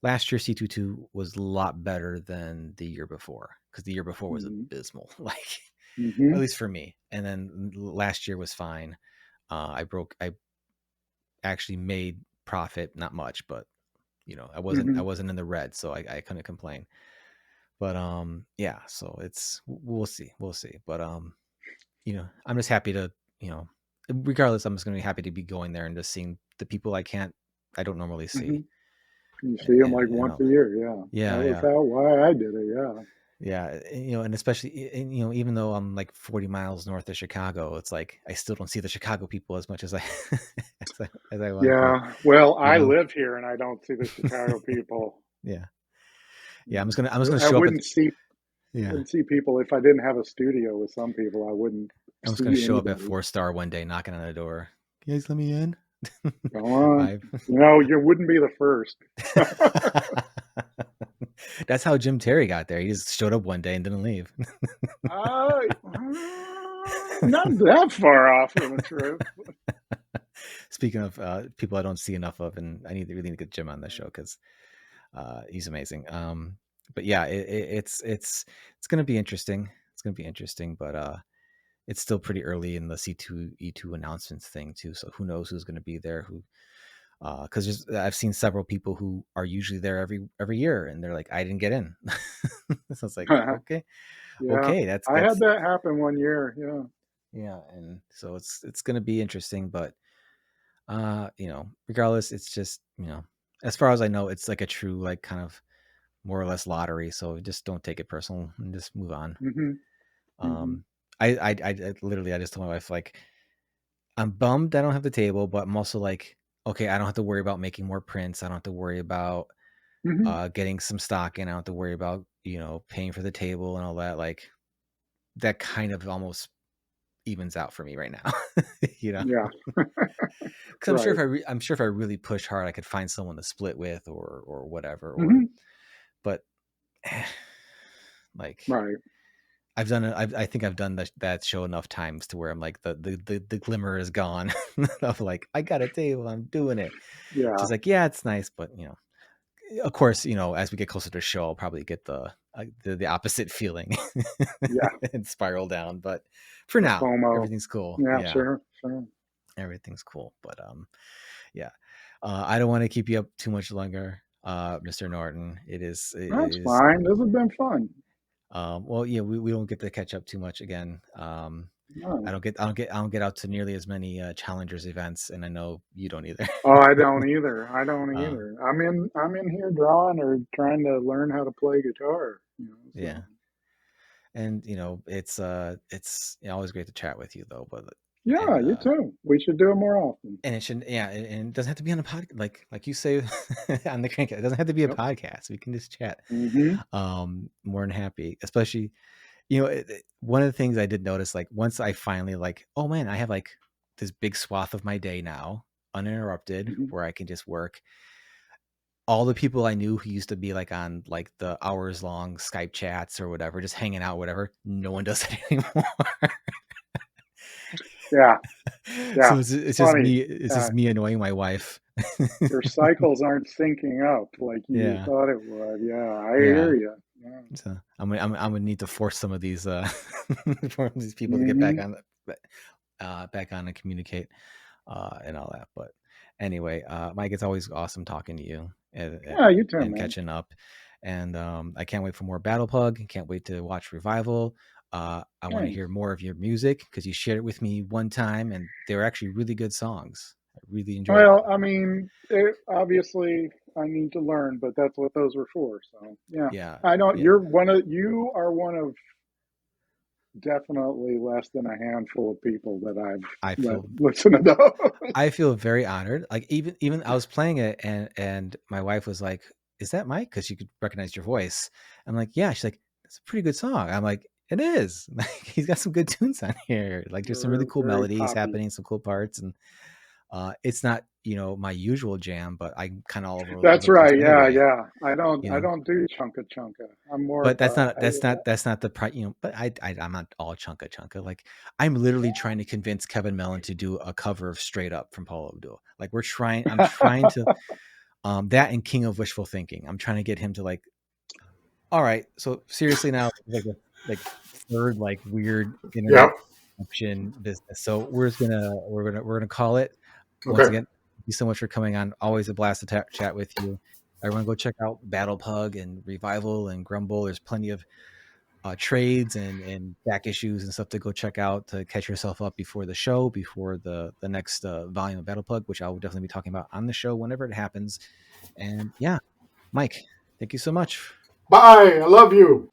last year C22 was a lot better than the year before, because the year before was Mm-hmm. abysmal, like at Mm-hmm. least for me. And then last year was fine. I actually made profit, not much, but I wasn't Mm-hmm. I wasn't in the red, so I couldn't complain. But yeah, so we'll see. But I'm just happy to, regardless, I'm just gonna be happy to be going there and just seeing the people I don't normally Mm-hmm. see. You see them like And once a year. Yeah, yeah, that was yeah. why I did it. Yeah. Yeah, and especially, even though I'm like 40 miles north of Chicago, it's like I still don't see the Chicago people as much as I as I want to, Yeah. Well, you I know. live here and I don't see the Chicago people. Yeah, yeah. Mm. I'm just gonna I show up at yeah. wouldn't see people if I didn't have a studio with some people. I wouldn't I'm just gonna see show up at anybody. 4 Star one day, knocking on the door. You guys let me in? Go on. Five. You wouldn't be the first. That's how Jim Terry got there. He just showed up one day and didn't leave. uh, Not that far off from the truth. Speaking of people I don't see enough of, and I really need to get Jim on the show, because he's amazing. But yeah, it's gonna be interesting. It's gonna be interesting, but it's still pretty early in the C2E2 announcements thing too. So who knows who's gonna be there? Who? Because I've seen several people who are usually there every year, and they're like, I didn't get in. So it's like, okay, Yeah. okay, that's I had that happen one year. Yeah. yeah, and so it's gonna be interesting, but regardless, it's just, as far as I know, it's like a true, like, kind of more or less lottery. So just don't take it personal and just move on. Mm-hmm. Mm-hmm. Um, I literally, I just told my wife, like, I'm bummed I don't have the table, but I'm also like, okay, I don't have to worry about making more prints. I don't have to worry about Mm-hmm. getting some stock in. I don't have to worry about, paying for the table and all that. Like, that kind of almost evens out for me right now. Yeah. Because Right. I'm sure if I really push hard, I could find someone to split with, or whatever. Mm-hmm. But like, Right. I've done it. I think I've done that show enough times to where I'm like, the glimmer is gone. Of like, I got a table, I'm doing it. Yeah. She's like, yeah, it's nice, but of course, as we get closer to the show, I'll probably get the opposite feeling Yeah. and spiral down. But for The now, FOMO. everything's cool. Yeah. Yeah, Sure. Sure. everything's cool. But yeah, I don't want to keep you up too much longer, Mr. Norton. It That's is. fine. This has been fun. Well, yeah, we don't get to catch up too much again. No. I don't get out to nearly as many challengers events, and I know you don't either. Oh, I don't either. I don't uh, either. I'm in here drawing or trying to learn how to play guitar. So. yeah, and it's always great to chat with you, though. But Yeah, and you too. We should do it more often. and it should, yeah, and it doesn't have to be on a podcast, like you say on the crank. It doesn't have to be a Yep. podcast. We can just chat. Mm-hmm. More than happy, especially one of the things I did notice, like, once I finally, like, oh man, I have like this big swath of my day now uninterrupted, Mm-hmm. where I can just work. All the people I knew who used to be like on like the hours long Skype chats or whatever, just hanging out, whatever, no one does it anymore. Yeah. So Yeah. it's just Funny. me. It's just me annoying my wife. Your cycles aren't syncing up like you Yeah. thought it would. Yeah, I Yeah. hear you. Yeah. So I'm gonna need to force some of these for these people to get Mm-hmm. back on and communicate and all that. But anyway, Mike, it's always awesome talking to you Yeah, you too, and man. catching up. And I can't wait for more Battlepug. Can't wait to watch Revival. I want to Thanks. hear more of your music because you shared it with me one time, and they were actually really good songs. I really enjoyed Well, them. I mean, obviously, I need to learn, but that's what those were for. So, yeah, Yeah, I know yeah. you are one of definitely less than a handful of people that I've I let feel listen to those. I feel very honored. Like even I was playing it and my wife was like, "Is that Mike?" Because she could recognize your voice. I'm like, "Yeah." She's like, "It's a pretty good song." I'm like, "It is." Like he's got some good tunes on here. Like there's some really You're cool very melodies poppy. happening, some cool parts, and it's not my usual jam, but I'm kind of all over That's the place right. Yeah, anyway. yeah. I don't You I know, don't do chunka chunka. I'm more but of a that's not the But I'm not all chunka. Like I'm literally trying to convince Kevin Mellon to do a cover of Straight Up from Paula Abdul. Like I'm trying to that and King of Wishful Thinking. I'm trying to get him to like, all right, so seriously now, like third like weird internet Yep. option business. So we're gonna call it. Once Okay. again, thank you so much for coming on. Always a blast to chat with you. Everyone go check out Battlepug and Revival and Grumble. There's plenty of trades and back issues and stuff to go check out to catch yourself up before the show, before the next volume of Battlepug, which I will definitely be talking about on the show whenever it happens. And yeah, Mike, thank you so much. Bye. I love you.